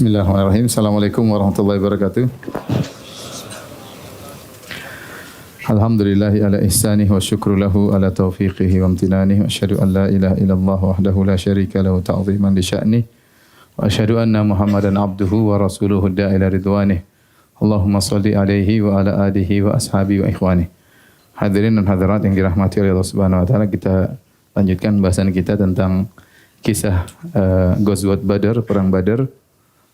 Bismillahirrahmanirrahim. Assalamualaikum warahmatullahi wabarakatuh. Alhamdulillahi ala ihsanih wa syukru lahu ala taufiqihi wa amtinanih. Wa asyhadu an la ilaha illallah wahdahu la syarika lahu ta'ziman li sya'nih. Wa asyhadu anna Muhammadan abduhu wa rasuluhu da'ila ridwanih. Allahumma salli alaihi wa ala alihi wa ashabihi wa ikhwanih. Hadirin dan hadirat yang dirahmati oleh Allah Subhanahu wa taala, kita lanjutkan bahasan kita tentang kisah Ghazwat Badar, perang Badar.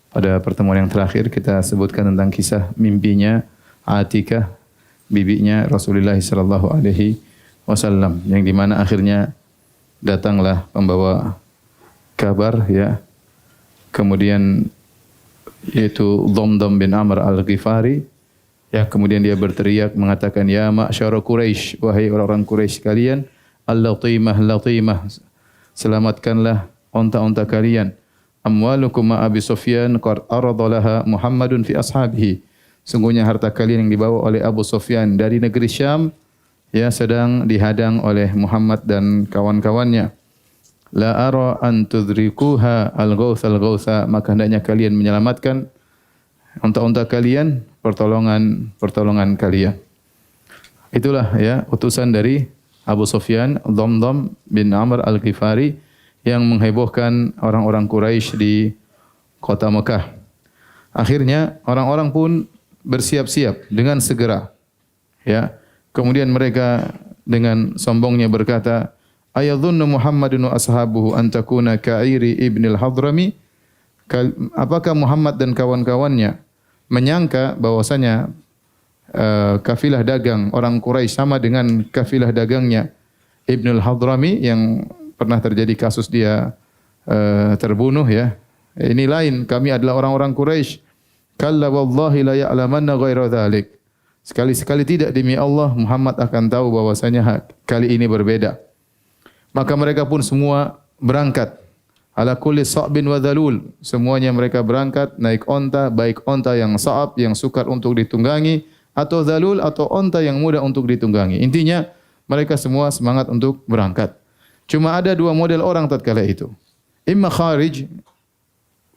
Pada pertemuan yang terakhir kita sebutkan tentang kisah mimpinya Atikah, bibinya Rasulullah sallallahu alaihi wasallam, yang di mana akhirnya datanglah pembawa kabar, ya. Kemudian yaitu Dhamdam bin Amr al-Ghifari, ya, kemudian dia berteriak mengatakan, ya ma'syara Quraisy, wahai orang-orang Quraisy kalian, al-latimah latimah, selamatkanlah onta-onta kalian. Amwalukum ma Abi Sufyan qad aradalaha Muhammadun fi ashabihi. Sungguhnya harta kalian yang dibawa oleh Abu Sufyan dari negeri Syam, ya, sedang dihadang oleh Muhammad dan kawan-kawannya. La ara an tudrikuha al-ghawtha, maka hendaknya kalian menyelamatkan unta-unta kalian, pertolongan kalian. Itulah, ya, utusan dari Abu Sufyan, Dhamdam bin Amr al-Ghifari, yang menghebohkan orang-orang Quraisy di kota Mekah. Akhirnya orang-orang pun bersiap-siap dengan segera, ya. Kemudian mereka dengan sombongnya berkata, ayadhunnu Muhammadun wa ashabuhu an takuna ka'iri ibnil Hadrami? Apakah Muhammad dan kawan-kawannya menyangka bahwasanya kafilah dagang orang Quraisy sama dengan kafilah dagangnya Ibnul Hadrami, yang pernah terjadi kasus dia terbunuh, ya. Ini lain, kami adalah orang-orang Quraisy. Kalla wallahi la ya'lamanna ghaira dzalik. Sekali-sekali tidak, demi Allah Muhammad akan tahu bahwasanya kali ini berbeda. Maka mereka pun semua berangkat. Ala kulli sa'bin wa dzalul. Semuanya mereka berangkat naik onta, baik onta yang sa'ab, yang sukar untuk ditunggangi, atau dzalul, atau onta yang mudah untuk ditunggangi. Intinya mereka semua semangat untuk berangkat. Cuma ada dua model orang tatkala itu. Imma kharij,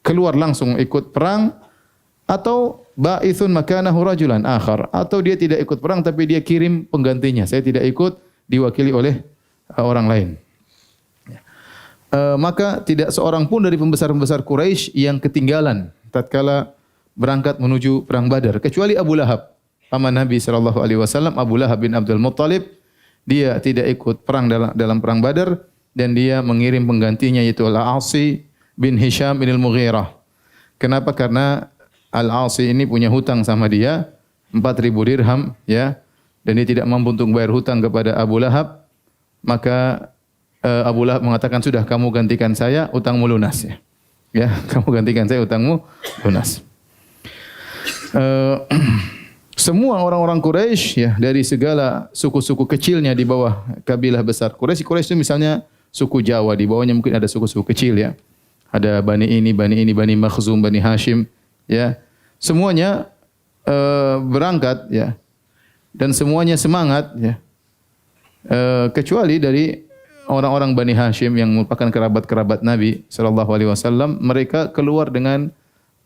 keluar langsung ikut perang, atau ba'ithun makanahu rajulan akhar, atau dia tidak ikut perang tapi dia kirim penggantinya. Saya tidak ikut, diwakili oleh orang lain. Maka tidak seorang pun dari pembesar-pembesar Quraisy yang ketinggalan tatkala berangkat menuju perang Badar, kecuali Abu Lahab, paman Nabi sallallahu alaihi wasallam. Abu Lahab bin Abdul Muttalib, dia tidak ikut perang dalam perang Badar, dan dia mengirim penggantinya, yaitu Al-Asi bin Hisham bin Al-Mughirah. Kenapa? Karena Al-Asi ini punya hutang sama dia 4.000 dirham, ya, dan dia tidak mampu untuk bayar hutang kepada Abu Lahab. Maka Abu Lahab mengatakan, sudah, kamu gantikan saya, utangmu lunas, ya. Ya, kamu gantikan saya, utangmu lunas. Semua orang-orang Quraisy, ya, dari segala suku-suku kecilnya di bawah kabilah besar Quraisy. Quraisy itu misalnya suku Jawa, di bawahnya mungkin ada suku-suku kecil, ya. Ada Bani ini, Bani Makhzum, Bani Hashim, ya. Semuanya berangkat, ya. Dan semuanya semangat, ya. Kecuali dari orang-orang Bani Hashim yang merupakan kerabat-kerabat Nabi sallallahu alaihi wasallam, mereka keluar dengan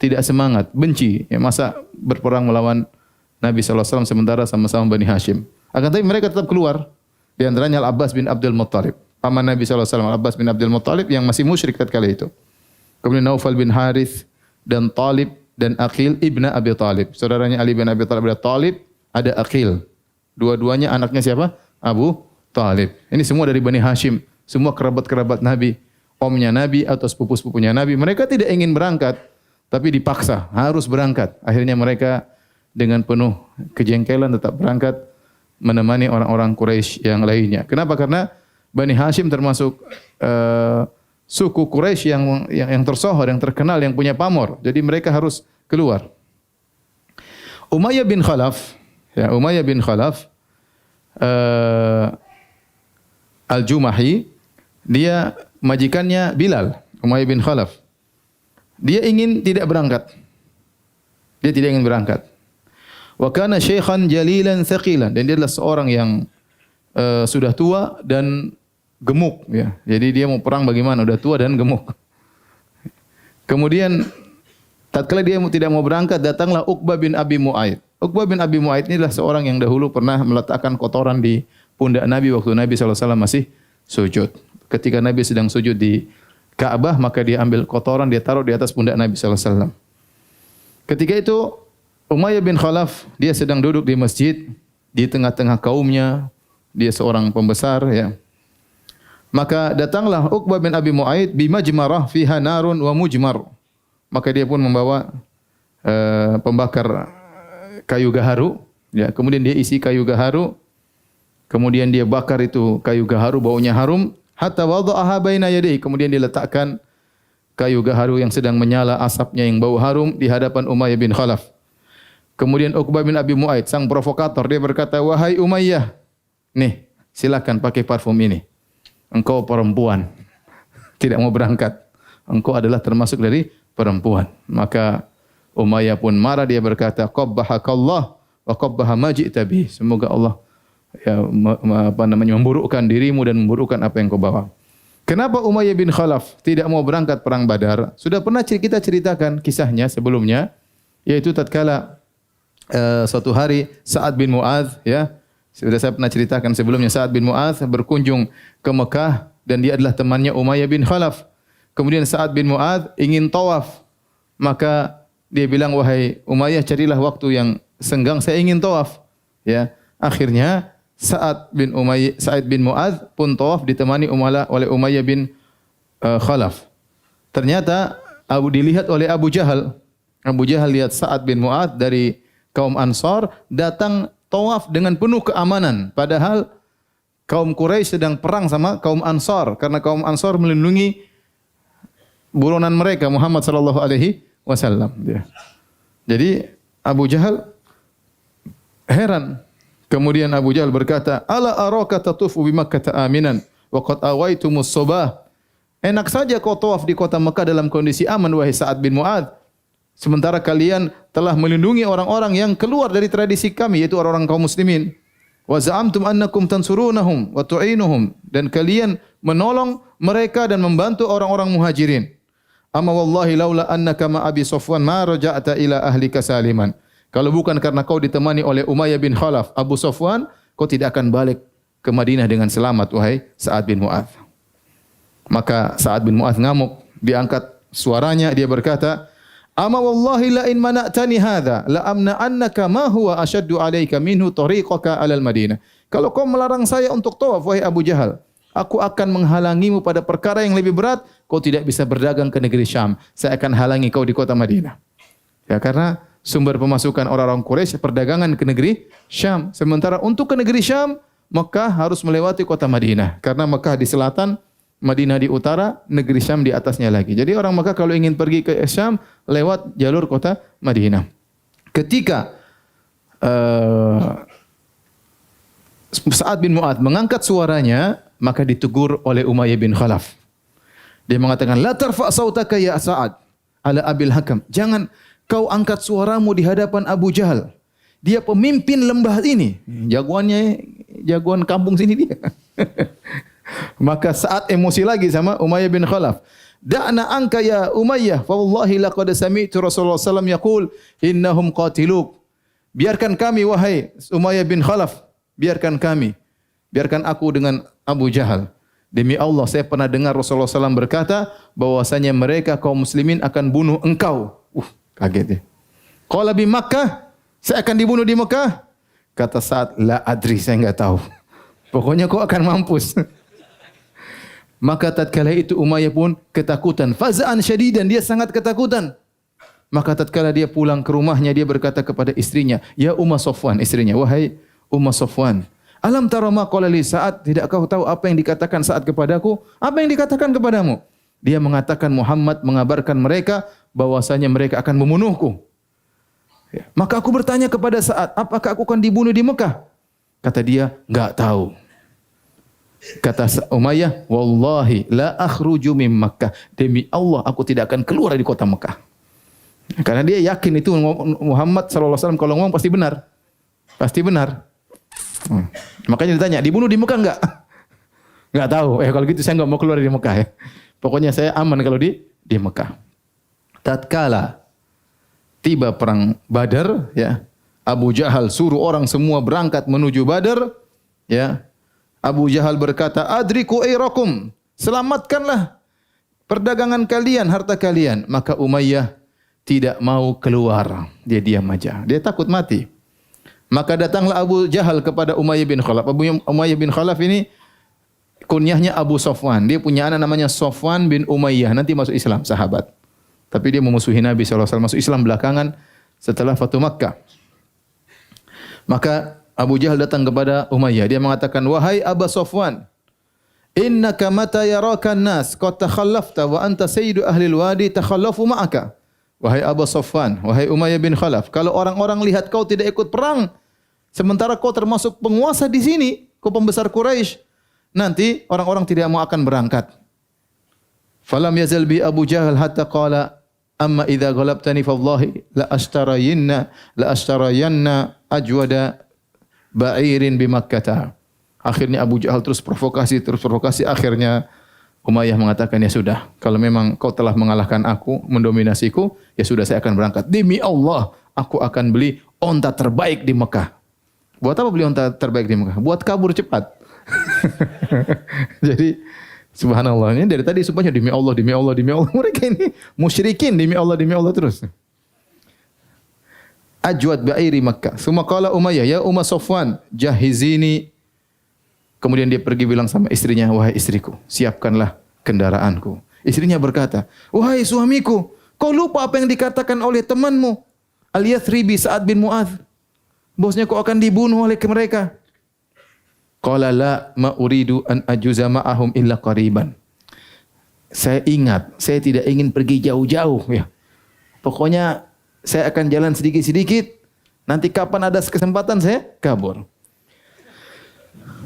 tidak semangat, benci, ya, masa berperang melawan Nabi SAW sementara sama-sama Bani Hashim. Akan tapi mereka tetap keluar. Di antaranya Al-Abbas bin Abdul Muttalib, paman Nabi SAW, Al-Abbas bin Abdul Muttalib yang masih musyrik tatkala itu. Kemudian Naufal bin Harith dan Talib dan Aqil ibn Abi Talib. Saudaranya Ali bin Abi Talib ada Talib, ada Aqil. Dua-duanya anaknya siapa? Abu Talib. Ini semua dari Bani Hashim, semua kerabat-kerabat Nabi, omnya Nabi atau sepupu-sepupunya Nabi. Mereka tidak ingin berangkat, tapi dipaksa harus berangkat. Akhirnya mereka dengan penuh kejengkelan tetap berangkat menemani orang-orang Quraisy yang lainnya. Kenapa? Karena Bani Hashim termasuk suku Quraisy yang tersohor, yang terkenal, yang punya pamor. Jadi mereka harus keluar. Umayyah bin Khalaf, ya, Umayyah bin Khalaf Al-Jumahi, dia majikannya Bilal. Umayyah bin Khalaf, dia ingin tidak berangkat. Dia tidak ingin berangkat. Wa kana syaikhan jalilan thaqilan, dan dia adalah seorang yang sudah tua dan gemuk, ya. Jadi dia mau perang bagaimana? Udah tua dan gemuk. Kemudian Tatkala dia tidak mau berangkat, datanglah Uqbah bin Abi Mu'aid. Uqbah bin Abi Mu'aid inilah seorang yang dahulu pernah meletakkan kotoran di pundak Nabi waktu Nabi SAW masih sujud. Ketika Nabi sedang sujud di Ka'bah, maka dia ambil kotoran, dia taruh di atas pundak Nabi SAW. Ketika itu Umayyah bin Khalaf, dia sedang duduk di masjid, di tengah-tengah kaumnya, dia seorang pembesar, ya. Maka datanglah Uqbah bin Abi Mu'aid bimajmarah fiha narun wa mujmar. Maka dia pun membawa pembakar kayu gaharu, ya. Kemudian dia isi kayu gaharu, kemudian dia bakar itu kayu gaharu, baunya harum, hatta wada'aha baina yadayhi. Kemudian dia letakkan kayu gaharu yang sedang menyala asapnya yang bau harum di hadapan Umayyah bin Khalaf. Kemudian Uqbah bin Abi Mu'aid, sang provokator, dia berkata, "Wahai Umayyah, nih, silakan pakai parfum ini. Engkau perempuan, tidak mau berangkat. Engkau adalah termasuk dari perempuan." Maka Umayyah pun marah, dia berkata, "Qabbahakallah wa qabbaha ma ji'ta bih." Semoga Allah ya memburukkan dirimu dan memburukkan apa yang kau bawa. Kenapa Umayyah bin Khalaf tidak mau berangkat perang Badar? Sudah pernah kita ceritakan kisahnya sebelumnya, yaitu tatkala suatu hari Sa'ad bin Mu'adz, ya. Sudah saya pernah ceritakan sebelumnya, Sa'ad bin Mu'adz berkunjung ke Mekah dan dia adalah temannya Umayyah bin Khalaf. Kemudian Sa'ad bin Mu'adz ingin tawaf. Maka dia bilang, "Wahai Umayyah, carilah waktu yang senggang, saya ingin tawaf." Ya. Akhirnya Sa'ad bin Mu'adz pun tawaf ditemani oleh Umayyah bin Khalaf. Ternyata dilihat oleh Abu Jahal. Abu Jahal lihat Sa'ad bin Mu'adz dari kaum Ansar datang tawaf dengan penuh keamanan. Padahal kaum Quraisy sedang perang sama kaum Ansar karena kaum Ansar melindungi buronan mereka Muhammad sallallahu alaihi wasallam. Jadi Abu Jahal heran. Kemudian Abu Jahal berkata, "Ala araka tatufu bi Makkah aminan wa qad awaitumus subah." Enak saja kau tawaf di kota Mekah dalam kondisi aman, wahai Sa'ad bin Mu'adz. Sementara kalian telah melindungi orang-orang yang keluar dari tradisi kami, yaitu orang-orang kaum muslimin. Wa za'amtum annakum tansurunahum wa tu'inuhum, dan kalian menolong mereka dan membantu orang-orang muhajirin. Amma wallahi laula annaka ma Abi Safwan ma raja'ta ila ahlika saliman. Kalau bukan karena kau ditemani oleh Umayyah bin Khalaf, Abu Safwan, kau tidak akan balik ke Madinah dengan selamat, wahai Sa'ad bin Mu'adz. Maka Sa'ad bin Mu'adz ngamuk, diangkat suaranya, dia berkata, "Ama wallahi la in mana'tani hadza la amna'annaka ma huwa ashaddu 'alaika minhu tariqaka 'alal Madinah." Kalau kau melarang saya untuk tawaf, wahai Abu Jahal, aku akan menghalangimu pada perkara yang lebih berat. Kau tidak bisa berdagang ke negeri Syam. Saya akan halangi kau di kota Madinah. Ya, karena sumber pemasukan orang-orang Quraisy perdagangan ke negeri Syam. Sementara untuk ke negeri Syam, Mekah harus melewati kota Madinah. Karena Mekah di selatan, Madinah di utara, negeri Syam di atasnya lagi. Jadi orang Mekah kalau ingin pergi ke Syam lewat jalur kota Madinah. Ketika Sa'ad bin Mu'adz mengangkat suaranya, maka ditegur oleh Umayyah bin Khalaf. Dia mengatakan, "La tarfa' sautaka ya Sa'ad ala Abil Hakam." Jangan kau angkat suaramu di hadapan Abu Jahal. Dia pemimpin lembah ini. Jagoan kampung sini dia. Maka saat emosi lagi sama Umayyah bin Khalaf. "Da'na anka ya Umayyah, fa wallahi laqad sami'tu Rasulullah sallallahu alaihi wasallam yaqul innahum qatiluk." Biarkan kami wahai Umayyah bin Khalaf, biarkan kami. Biarkan aku dengan Abu Jahal. Demi Allah saya pernah dengar Rasulullah SAW berkata bahwasanya mereka kaum muslimin akan bunuh engkau. Kaget dia. Qala bi Makkah, saya akan dibunuh di Mekah. Kata Sa'ad, "La adri, saya enggak tahu." Pokoknya kau akan mampus. Maka tatkala itu Umayyah pun ketakutan. Faza'an syadidan, dia sangat ketakutan. Maka tatkala dia pulang ke rumahnya, dia berkata kepada istrinya, "Ya Umma Safwan," istrinya, "Wahai Umma Safwan, alam tara ma qala li Sa'ad, tidak kau tahu apa yang dikatakan Sa'ad kepadaku? Apa yang dikatakan kepadamu?" Dia mengatakan Muhammad mengabarkan mereka bahwasanya mereka akan membunuhku. Ya. Maka aku bertanya kepada Sa'ad, apakah aku akan dibunuh di Mekah? Kata dia, "Enggak tahu." Kata Umayyah, "Wallahi la akhruju min Makkah." Demi Allah aku tidak akan keluar dari kota Mekah. Karena dia yakin itu Muhammad sallallahu alaihi wasallam kalau ngomong pasti benar. Pasti benar. Makanya ditanya, "Dibunuh di Mekah enggak?" Enggak tahu. Kalau gitu saya enggak mau keluar dari Mekah ya. Pokoknya saya aman kalau di Mekah. Tatkala tiba perang Badar, ya. Abu Jahal suruh orang semua berangkat menuju Badar, ya. Abu Jahal berkata, "Adriku airakum." Selamatkanlah perdagangan kalian, harta kalian. Maka Umayyah tidak mau keluar. Dia diam aja. Dia takut mati. Maka datanglah Abu Jahal kepada Umayyah bin Khalaf. Umayyah bin Khalaf ini kunyahnya Abu Sofwan. Dia punya anak namanya Sofwan bin Umayyah. Nanti masuk Islam, sahabat. Tapi dia memusuhi Nabi SAW. Masuk Islam belakangan setelah Fatu Makkah. Maka Abu Jahal datang kepada Umayyah. Dia mengatakan, "Wahai Aba Sofwan, innaka mata yaraka an-nas qad takhallafta wa anta sayyidu ahli al-wadi takhallafu ma'aka." Wahai Aba Sofwan, wahai Umayyah bin Khalaf, kalau orang-orang lihat kau tidak ikut perang, sementara kau termasuk penguasa di sini, kau pembesar Quraisy, nanti orang-orang tidak mau akan berangkat. Falam yazal bi Abu Jahal hatta qala, "Amma idza ghalabtani fallahi la ashtarayanna ajwada ba'irin bi Makkah." Akhirnya Abu Jahal terus provokasi. Akhirnya Umayyah mengatakan, "Ya sudah, kalau memang kau telah mengalahkan aku, mendominasiku, ya sudah saya akan berangkat. Demi Allah, aku akan beli onta terbaik di Mekah." Buat apa beli onta terbaik di Mekah? Buat kabur cepat. Jadi subhanallah, ini dari tadi sumpahnya demi Allah, demi Allah, demi Allah. Mereka ini musyrikin, demi Allah terus. Ajwad ba'iri Makkah. Summa qala Umayyah, "Ya Umma Safwan, jahizini." Kemudian dia pergi bilang sama istrinya, "Wahai istriku, siapkanlah kendaraanku." Istrinya berkata, "Wahai suamiku, kau lupa apa yang dikatakan oleh temanmu Al-Yathribi Sa'ad bin Mu'adz. Bosnya kau akan dibunuh oleh mereka." Qala la ma uridu an ajuza ma'ahum illa qariban. Saya ingat, saya tidak ingin pergi jauh-jauh, ya. Pokoknya saya akan jalan sedikit-sedikit. Nanti kapan ada kesempatan saya kabur.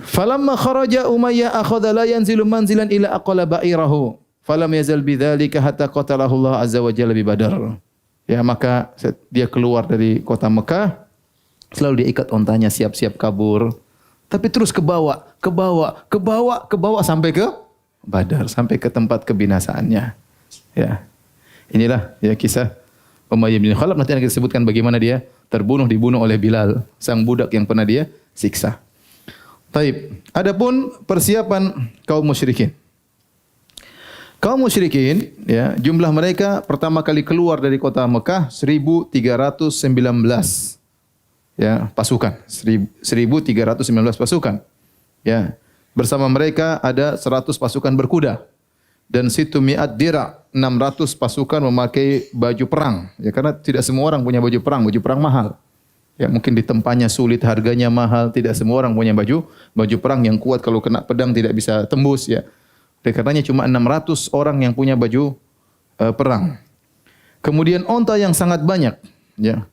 Falamma kharaja Umayyah akhadha la yanzilu manzilan ila aqala ba'irahu. Falam yazal bidzalika hatta qatalahu Allah azza wa jalla bi Badar. Ya, maka dia keluar dari kota Mekah, selalu dia ikat ontanya siap-siap kabur. Tapi terus ke bawah sampai ke Badar, sampai ke tempat kebinasaannya. Ya. Inilah ya kisah Umayyah bin Khalaf. Nanti akan disebutkan bagaimana dia dibunuh oleh Bilal, sang budak yang pernah dia siksa. Taib. Adapun persiapan kaum musyrikin. Kaum musyrikin, ya, jumlah mereka pertama kali keluar dari kota Mekah 1319. Ya, pasukan 1319 pasukan. Ya. Bersama mereka ada 100 pasukan berkuda dan situ mi'at dira, 600 pasukan memakai baju perang. Ya, karena tidak semua orang punya baju perang mahal. Ya, mungkin di tempatnya sulit, harganya mahal, tidak semua orang punya baju perang yang kuat, kalau kena pedang tidak bisa tembus, ya. Oleh karenanya cuma 600 orang yang punya baju perang. Kemudian onta yang sangat banyak, ya.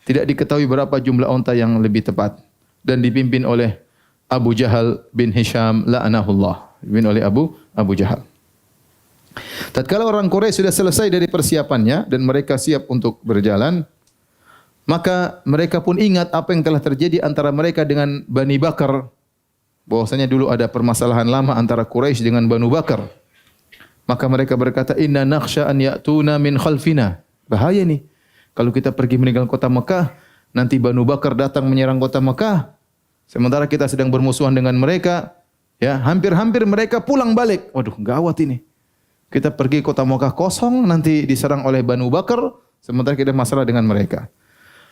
Tidak diketahui berapa jumlah onta yang lebih tepat, dan dipimpin oleh Abu Jahal bin Hisham la'anahullah, dipimpin oleh Abu Jahal. Tatkala orang Quraisy sudah selesai dari persiapannya dan mereka siap untuk berjalan, maka mereka pun ingat apa yang telah terjadi antara mereka dengan Bani Bakar. Bahwasanya dulu ada permasalahan lama antara Quraisy dengan Banu Bakar. Maka mereka berkata, "Inna nakhsha an ya'tuna min khalfina." Bahaya nih. Kalau kita pergi meninggalkan kota Mekah, nanti Banu Bakar datang menyerang kota Mekah. Sementara kita sedang bermusuhan dengan mereka, ya, hampir-hampir mereka pulang balik. Waduh, gawat ini. Kita pergi kota Mekah kosong, nanti diserang oleh Banu Bakar, sementara kita masalah dengan mereka.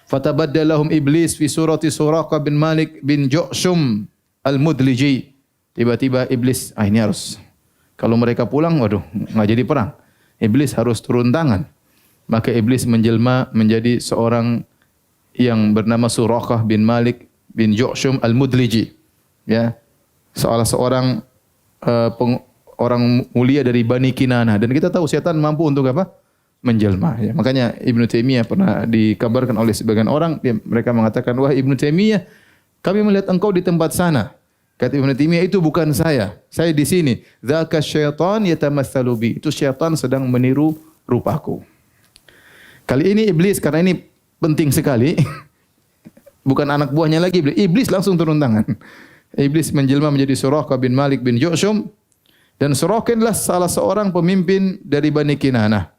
Fatabaddalahum iblis fi surati Suraqah bin Malik bin Ju'shum al-Mudliji. Tiba-tiba iblis, ini harus, kalau mereka pulang, waduh, enggak jadi perang. Iblis harus turun tangan. Maka iblis menjelma menjadi seorang yang bernama Suraqah bin Malik bin Ju'shum al-Mudliji. Ya. Seorang orang mulia dari Bani Kinanah, dan kita tahu setan mampu untuk apa? Menjelma, ya. Makanya Ibnu Taimiyah pernah dikabarkan oleh sebagian orang, mereka mengatakan, "Wah Ibnu Taimiyah, kami melihat engkau di tempat sana." Kata Ibnu Taimiyah, "Itu bukan saya di sini. Dzaka syaitan yatamatsalu bi." Itu syaitan sedang meniru rupaku. Kali ini iblis, karena ini penting sekali, bukan anak buahnya lagi, iblis langsung turun tangan. Iblis menjelma menjadi Suraqah bin Malik bin Ju'shum, dan Suraqah adalah salah seorang pemimpin dari Bani Kinanah.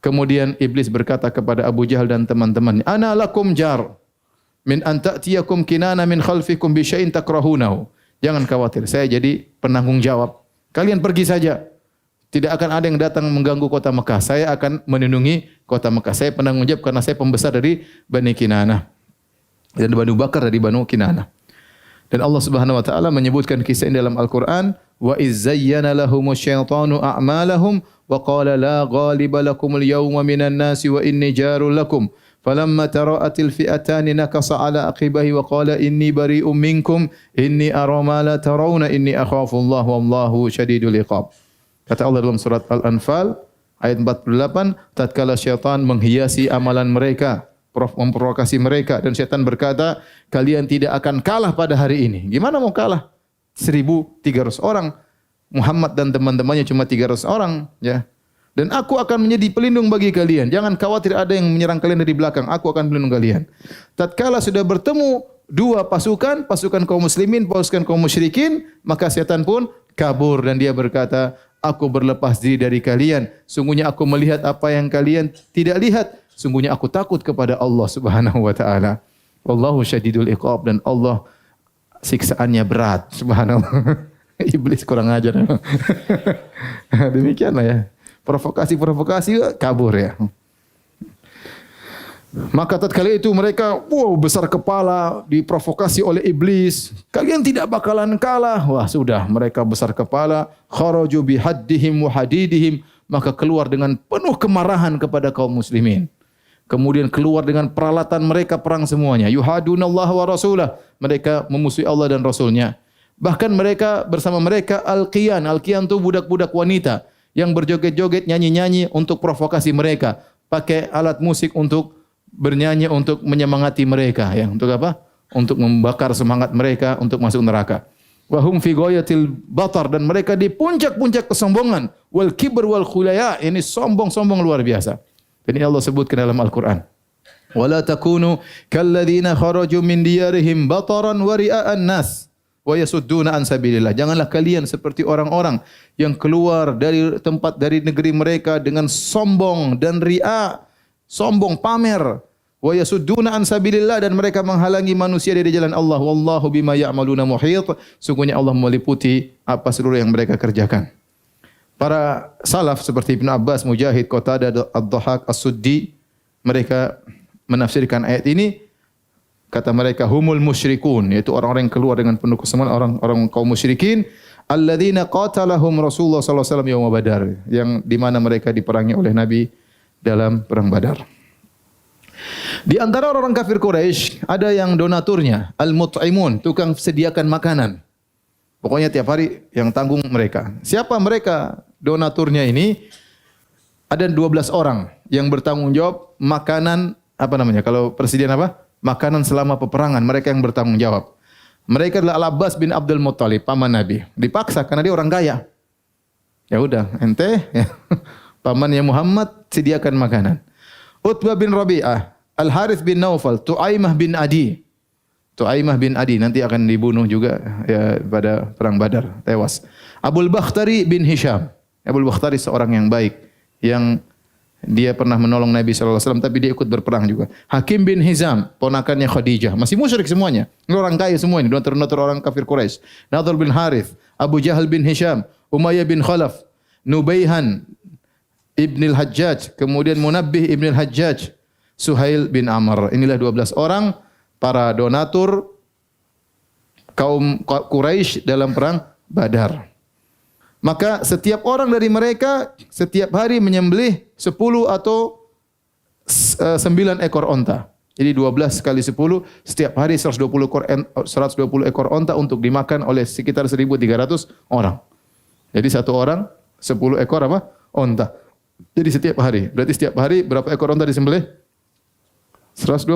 Kemudian iblis berkata kepada Abu Jahal dan teman-temannya, "Ana lakum jar min an ta'tiyakum kinana min khalfikum bi syai'in takrahunahu." Jangan khawatir, saya jadi penanggung jawab. Kalian pergi saja. Tidak akan ada yang datang mengganggu kota Mekah. Saya akan melindungi kota Mekah. Saya penanggung jawab karena saya pembesar dari Bani Kinanah. Dan Banu Bakar dari Banu Kinanah. Dan Allah Subhanahu wa taala menyebutkan kisah ini dalam Al-Qur'an, "Wa iz zayyana lahumus syaitanu a'malahum wa qala la ghaliba lakumul yawma minan nasi wa inni jarul lakum." Falamma tara'atil fi'atani nakasa ala aqibahi wa qala inni bari'um minkum inni ara ma la tarawna inni akhafu Allah wallahu syadidul iqab. Kata Allah dalam surat Al-Anfal ayat 48, tatkala syaitan menghiasi amalan mereka, memprovokasi mereka, dan syaitan berkata, kalian tidak akan kalah pada hari ini. Gimana mau kalah? 1.300 orang. Muhammad dan teman-temannya cuma 300 orang, ya. Dan aku akan menjadi pelindung bagi kalian. Jangan khawatir ada yang menyerang kalian dari belakang. Aku akan melindungi kalian. Tatkala sudah bertemu dua pasukan, pasukan kaum muslimin, pasukan kaum musyrikin, maka syaitan pun kabur dan dia berkata, aku berlepas diri dari kalian. Sungguhnya aku melihat apa yang kalian tidak lihat. Sungguhnya aku takut kepada Allah Subhanahu wa taala. Wallahu syadidul iqab, dan Allah siksaannya berat. Subhanallah. Iblis kurang ajar. Demikianlah ya. Provokasi-provokasi kabur ya. Maka tatkala itu mereka besar kepala, diprovokasi oleh iblis. Kalian tidak bakalan kalah. Wah, sudah mereka besar kepala, kharaju bihaddihim wa hadidihim, maka keluar dengan penuh kemarahan kepada kaum muslimin. Kemudian keluar dengan peralatan mereka perang semuanya. Yuhadunallaha wa rasulah. Mereka memusuhi Allah dan Rasulnya. Bahkan mereka bersama mereka Al-Qiyan. Al-Qiyan itu budak-budak wanita yang berjoget-joget, nyanyi-nyanyi untuk provokasi mereka. Pakai alat musik untuk bernyanyi, untuk menyemangati mereka. Ya, untuk apa? Untuk membakar semangat mereka untuk masuk neraka. Wahum fi ghayatil batar, dan mereka di puncak-puncak kesombongan. Wal kibr wal khulaya, ini sombong-sombong luar biasa. Dan ini Allah sebutkan dalam Al-Quran. Wala takunu kalladzina kharaju min diyarihim bataran wa ria'an nas wa yasudduna an sabilillah. Janganlah kalian seperti orang-orang yang keluar dari tempat, dari negeri mereka dengan sombong dan ri'a, sombong pamer. Wa yasudduna an sabilillah, dan mereka menghalangi manusia dari jalan Allah. Wallahu bima ya'maluna muhit. Sungguhnya Allah meliputi apa seluruh yang mereka kerjakan. Para salaf seperti Ibnu Abbas, Mujahid, Qatadah, Ad-Dhahak, As-Suddi, mereka menafsirkan ayat ini, kata mereka humul musyrikun, yaitu orang-orang yang keluar dengan penuh kesemangat, orang-orang kaum musyrikin, alladzina qatalahum Rasulullah sallallahu alaihi wasallam yaum Badar, yang di mana mereka diperangi oleh Nabi dalam perang Badar. Di antara orang kafir Quraisy ada yang donaturnya, al-mut'imun, tukang sediakan makanan. Pokoknya tiap hari yang tanggung mereka. Siapa mereka? Donaturnya ini ada 12 orang yang bertanggung jawab makanan, apa namanya? Kalau presiden apa? Makanan selama peperangan, mereka yang bertanggung jawab. Mereka adalah Al-Abbas bin Abdul Muttalib, paman Nabi. Dipaksa karena dia orang kaya. Ya udah, ente ya, pamannya Muhammad sediakan makanan. Utbah bin Rabi'ah, Al-Harith bin Naufal, Tu'aimah bin Adi. Tu'aimah bin Adi nanti akan dibunuh juga ya pada perang Badar, tewas. Abul Bakhtari bin Hisham. Abul Bakhtari seorang yang baik, yang dia pernah menolong Nabi sallallahu alaihi wasallam, tapi dia ikut berperang juga. Hakim bin Hizam, ponakannya Khadijah, masih musyrik semuanya. Ini orang kaya semua ini, donatur-donatur orang kafir Quraisy. Nadhr bin Harith, Abu Jahal bin Hisham, Umayyah bin Khalaf, Nubaihan ibn al-Hajjaj, kemudian Munabbih ibn al-Hajjaj, Suhail bin Amr. Inilah 12 orang para donatur kaum Quraisy dalam perang Badar. Maka setiap orang dari mereka setiap hari menyembelih 10 atau 9 ekor onta. Jadi 12 kali 10 setiap hari 120 ekor onta untuk dimakan oleh sekitar 1.300 orang. Jadi satu orang 10 ekor apa? Onta. Jadi setiap hari. Berarti setiap hari berapa ekor onta disembelih? 120.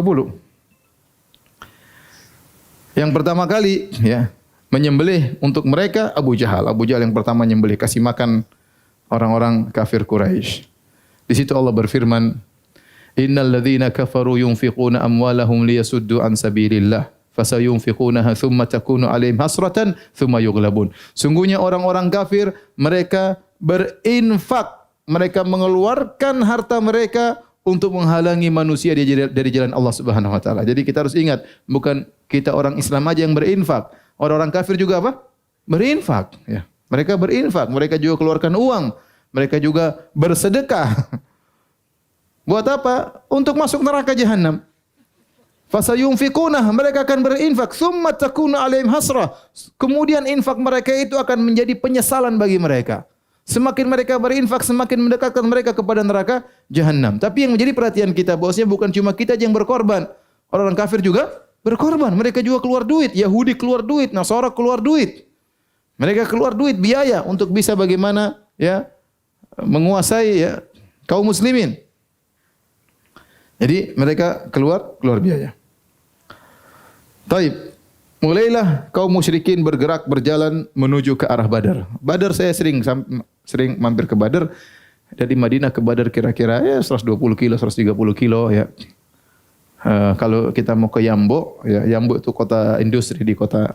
Yang pertama kali ya menyembelih untuk mereka Abu Jahal. Abu Jahal yang pertama menyembelih, kasih makan orang-orang kafir Quraisy. Di situ Allah berfirman, "Innal ladzina kafaru yunfiquna amwalahum liyasuddu an sabilillah, fasayunfiqunaha thumma takunu 'alaihim hasratan thumma yughlabun." Sungguhnya orang-orang kafir mereka berinfak mereka mengeluarkan harta mereka untuk menghalangi manusia dari jalan Allah Subhanahu wa taala. Jadi kita harus ingat, bukan kita orang Islam aja yang berinfak. Orang-orang kafir juga apa? Berinfak, ya. Mereka berinfak, mereka juga keluarkan uang, mereka juga bersedekah. Buat apa? Untuk masuk neraka jahanam. Fasayunfiqunah, mereka akan berinfak, tsumma takunu alaihim hasrah. Kemudian infak mereka itu akan menjadi penyesalan bagi mereka. Semakin mereka berinfak, semakin mendekatkan mereka kepada neraka jahanam. Tapi yang menjadi perhatian kita bahwasanya bukan cuma kita yang berkorban. Orang kafir juga berkorban. Mereka juga keluar duit. Yahudi keluar duit, Nasara keluar duit. Mereka keluar duit biaya untuk bisa bagaimana ya menguasai ya kaum muslimin. Jadi mereka keluar biaya. Taib. Mulailah kaum musyrikin bergerak berjalan menuju ke arah Badar. Badar saya sering mampir ke Badar. Dari Madinah ke Badar kira-kira ya 120 kilo, 130 kilo ya. Kalau kita mau ke Yambo, ya Yambo itu kota industri di kota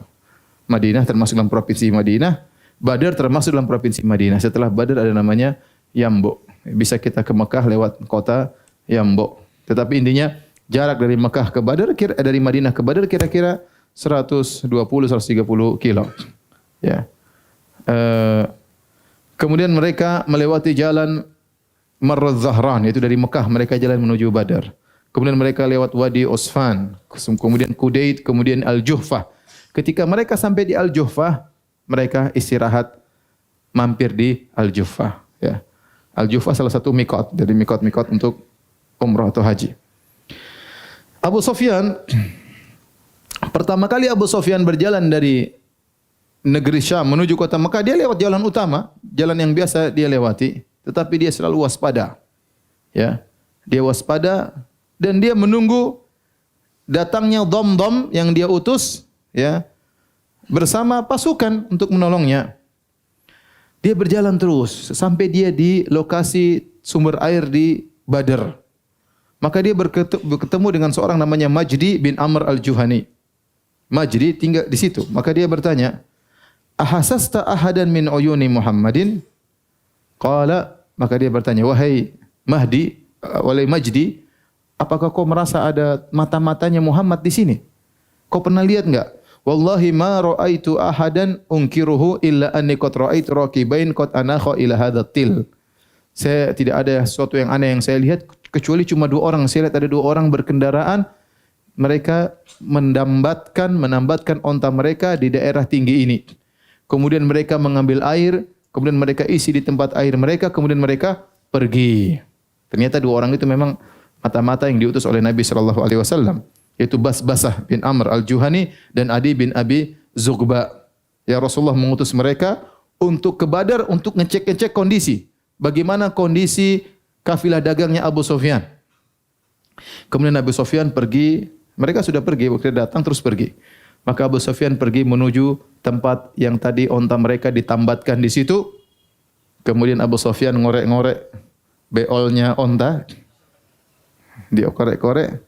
Madinah, termasuk dalam provinsi Madinah. Badar termasuk dalam provinsi Madinah. Setelah Badar ada namanya Yambo. Bisa kita ke Mekah lewat kota Yambo. Tetapi intinya jarak dari Mekah ke Badar, dari Madinah ke Badar kira-kira 120-130 kilo. Ya. Kemudian mereka melewati jalan Marraz Zahran, yaitu dari Mekah mereka jalan menuju Badar. Kemudian mereka lewat Wadi Usfan, kemudian Kudaid, kemudian Al-Juhfah. Ketika mereka sampai di Al-Juhfah, mereka istirahat mampir di Al-Juhfah. Ya. Al-Juhfah salah satu mikot, dari mikot-mikot untuk umrah atau haji. Abu Sufyan, pertama kali Abu Sufyan berjalan dari negeri Syam menuju kota Mekah, dia lewat jalan utama, jalan yang biasa dia lewati, tetapi dia selalu waspada. Ya. Dia waspada dan dia menunggu datangnya Dhamdham yang dia utus, ya, bersama pasukan untuk menolongnya. Dia berjalan terus sampai dia di lokasi sumber air di Badar. Maka dia bertemu dengan seorang namanya Majdi bin Amr al-Juhani. Majdi tinggal di situ. Maka dia bertanya, "Ahasasta ahadan min uyuni Muhammadin?" Qala, maka dia bertanya, "Wahai Mahdi, wahai Majdi, apakah kau merasa ada mata-matanya Muhammad di sini? Kau pernah lihat enggak? Wallahi ma ra'aitu ahadan unkiruhu illa anni qad ra'aitu raqibain qad anakha ila hadzal til." Saya tidak ada sesuatu yang aneh yang saya lihat kecuali cuma dua orang. Saya lihat ada dua orang berkendaraan, mereka menambatkan onta mereka di daerah tinggi ini. Kemudian mereka mengambil air, kemudian mereka isi di tempat air mereka, kemudian mereka pergi. Ternyata dua orang itu memang mata-mata yang diutus oleh Nabi sallallahu alaihi wasallam, yaitu Basbasah bin Amr al-Juhani dan Adi bin Abi Zughba. Ya, Rasulullah mengutus mereka untuk ke Badar untuk ngecek-ngecek kondisi. Bagaimana kondisi kafilah dagangnya Abu Sufyan. Kemudian Abu Sufyan pergi, mereka sudah pergi, waktu datang terus pergi. Maka Abu Sufyan pergi menuju tempat yang tadi onta mereka ditambatkan di situ. Kemudian Abu Sufyan ngorek-ngorek beolnya onta, dikorek-korek,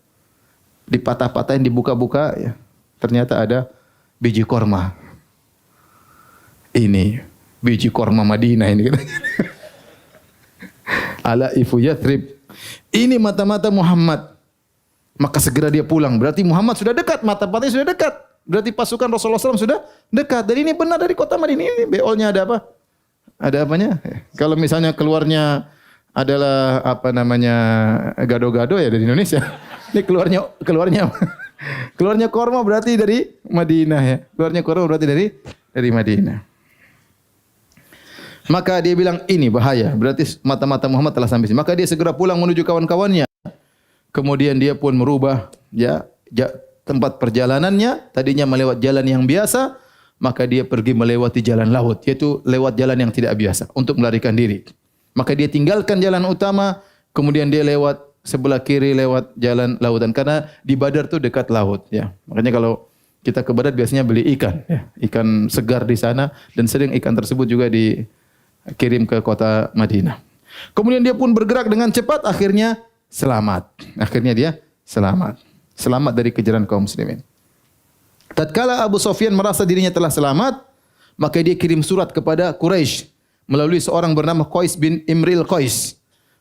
dipatah-patahin, dibuka-buka, ya. Ternyata ada biji korma. Ini biji korma Madinah ini. Ala ifu Yathrib. Ini mata-mata Muhammad. Maka segera dia pulang. Berarti Muhammad sudah dekat, mata-matanya sudah dekat. Berarti pasukan Rasulullah SAW sudah dekat. Dan ini benar dari kota Madinah. Ini beolnya ada apa? Ada apanya? Kalau misalnya keluarnya adalah apa namanya gado-gado ya dari Indonesia. Ini keluarnya korma berarti dari Madinah ya. Keluarnya korma berarti dari Madinah. Maka dia bilang ini bahaya, berarti mata-mata Muhammad telah sampai sini. Maka dia segera pulang menuju kawan-kawannya. Kemudian dia pun merubah ya tempat perjalanannya, tadinya melewat jalan yang biasa, maka dia pergi melewati jalan laut, yaitu lewat jalan yang tidak biasa untuk melarikan diri. Maka dia tinggalkan jalan utama, kemudian dia lewat sebelah kiri lewat jalan lautan karena di Badar tuh dekat laut ya. Makanya kalau kita ke Badar biasanya beli ikan ya, ikan segar di sana dan sering ikan tersebut juga dikirim ke kota Madinah. Kemudian dia pun bergerak dengan cepat, akhirnya selamat. Akhirnya dia selamat. Selamat dari kejaran kaum muslimin. Tatkala Abu Sufyan merasa dirinya telah selamat, maka dia kirim surat kepada Quraisy melalui seorang bernama Qais bin Imril Qais.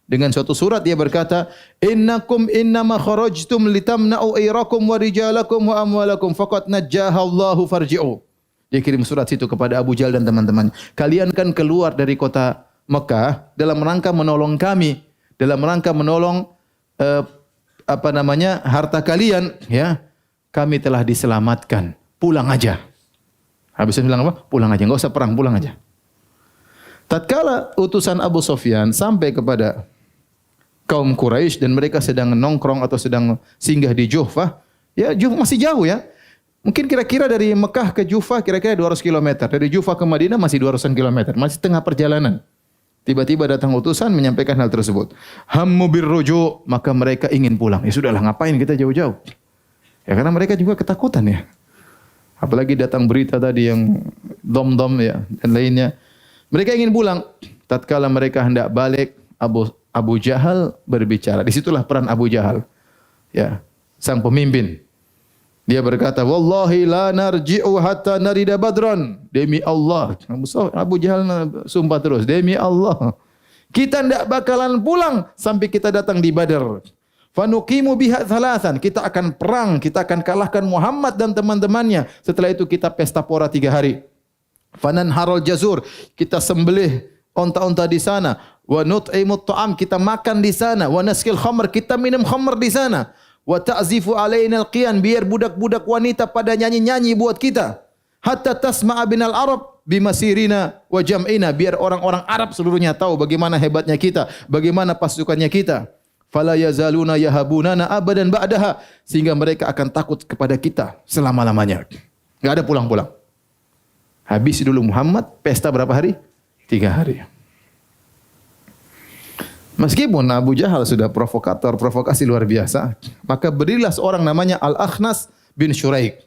Dengan suatu surat dia berkata, "Innakum innama kharajtum litamna'u irakum wa rijalakum wa amwalakum faqad najjaha Allahu farji'u." Dia kirim surat situ kepada Abu Jahal dan teman-teman. Kalian kan keluar dari kota Mekah dalam rangka menolong kami, dalam rangka menolong harta kalian, ya. Kami telah diselamatkan. Pulang aja. Habis itu bilang apa? Pulang aja, enggak usah perang, pulang aja. Tatkala utusan Abu Sufyan sampai kepada kaum Quraisy dan mereka sedang nongkrong atau sedang singgah di Juhfah, ya Juhfah masih jauh ya. Mungkin kira-kira dari Mekah ke Juhfah kira-kira 200 km. Dari Juhfah ke Madinah masih 200 km, masih tengah perjalanan. Tiba-tiba datang utusan menyampaikan hal tersebut. Hammu birruju, maka mereka ingin pulang. Ya sudahlah, ngapain kita jauh-jauh? Ya karena mereka juga ketakutan ya. Apalagi datang berita tadi yang dom-dom ya dan lainnya. Mereka ingin pulang. Tatkala mereka hendak balik, Abu Jahal berbicara. Disitulah peran Abu Jahal. Ya, sang pemimpin. Dia berkata, "Wallahi la narji'u hatta narida Badran." Demi Allah. Abu Jahal sumpah terus, demi Allah. Kita tidak bakalan pulang sampai kita datang di Badar. Fanuqimu biha thalathan. Kita akan perang, kita akan kalahkan Muhammad dan teman-temannya. Setelah itu kita pesta pora 3 hari. Fanan harul jazur, kita sembelih onta-onta di sana. Wa nut'imut ta'am, kita makan di sana. Wa naskil khamr, kita minum khamr di sana. Wa ta'zifu alainal qiyan, biar budak-budak wanita pada nyanyi-nyanyi buat kita. Hatta tasma'a binal Arab bimasirina wa jam'ina, biar orang-orang Arab seluruhnya tahu bagaimana hebatnya kita, bagaimana pasukannya kita. Fala yazaluna yahabunana abadan ba'daha, sehingga mereka akan takut kepada kita selama-lamanya. Enggak ada pulang-pulang. Habis dulu Muhammad, pesta berapa hari? 3 hari. Meskipun Abu Jahal sudah provokator, provokasi luar biasa, maka berilah seorang namanya Al-Akhnas bin Syuraik.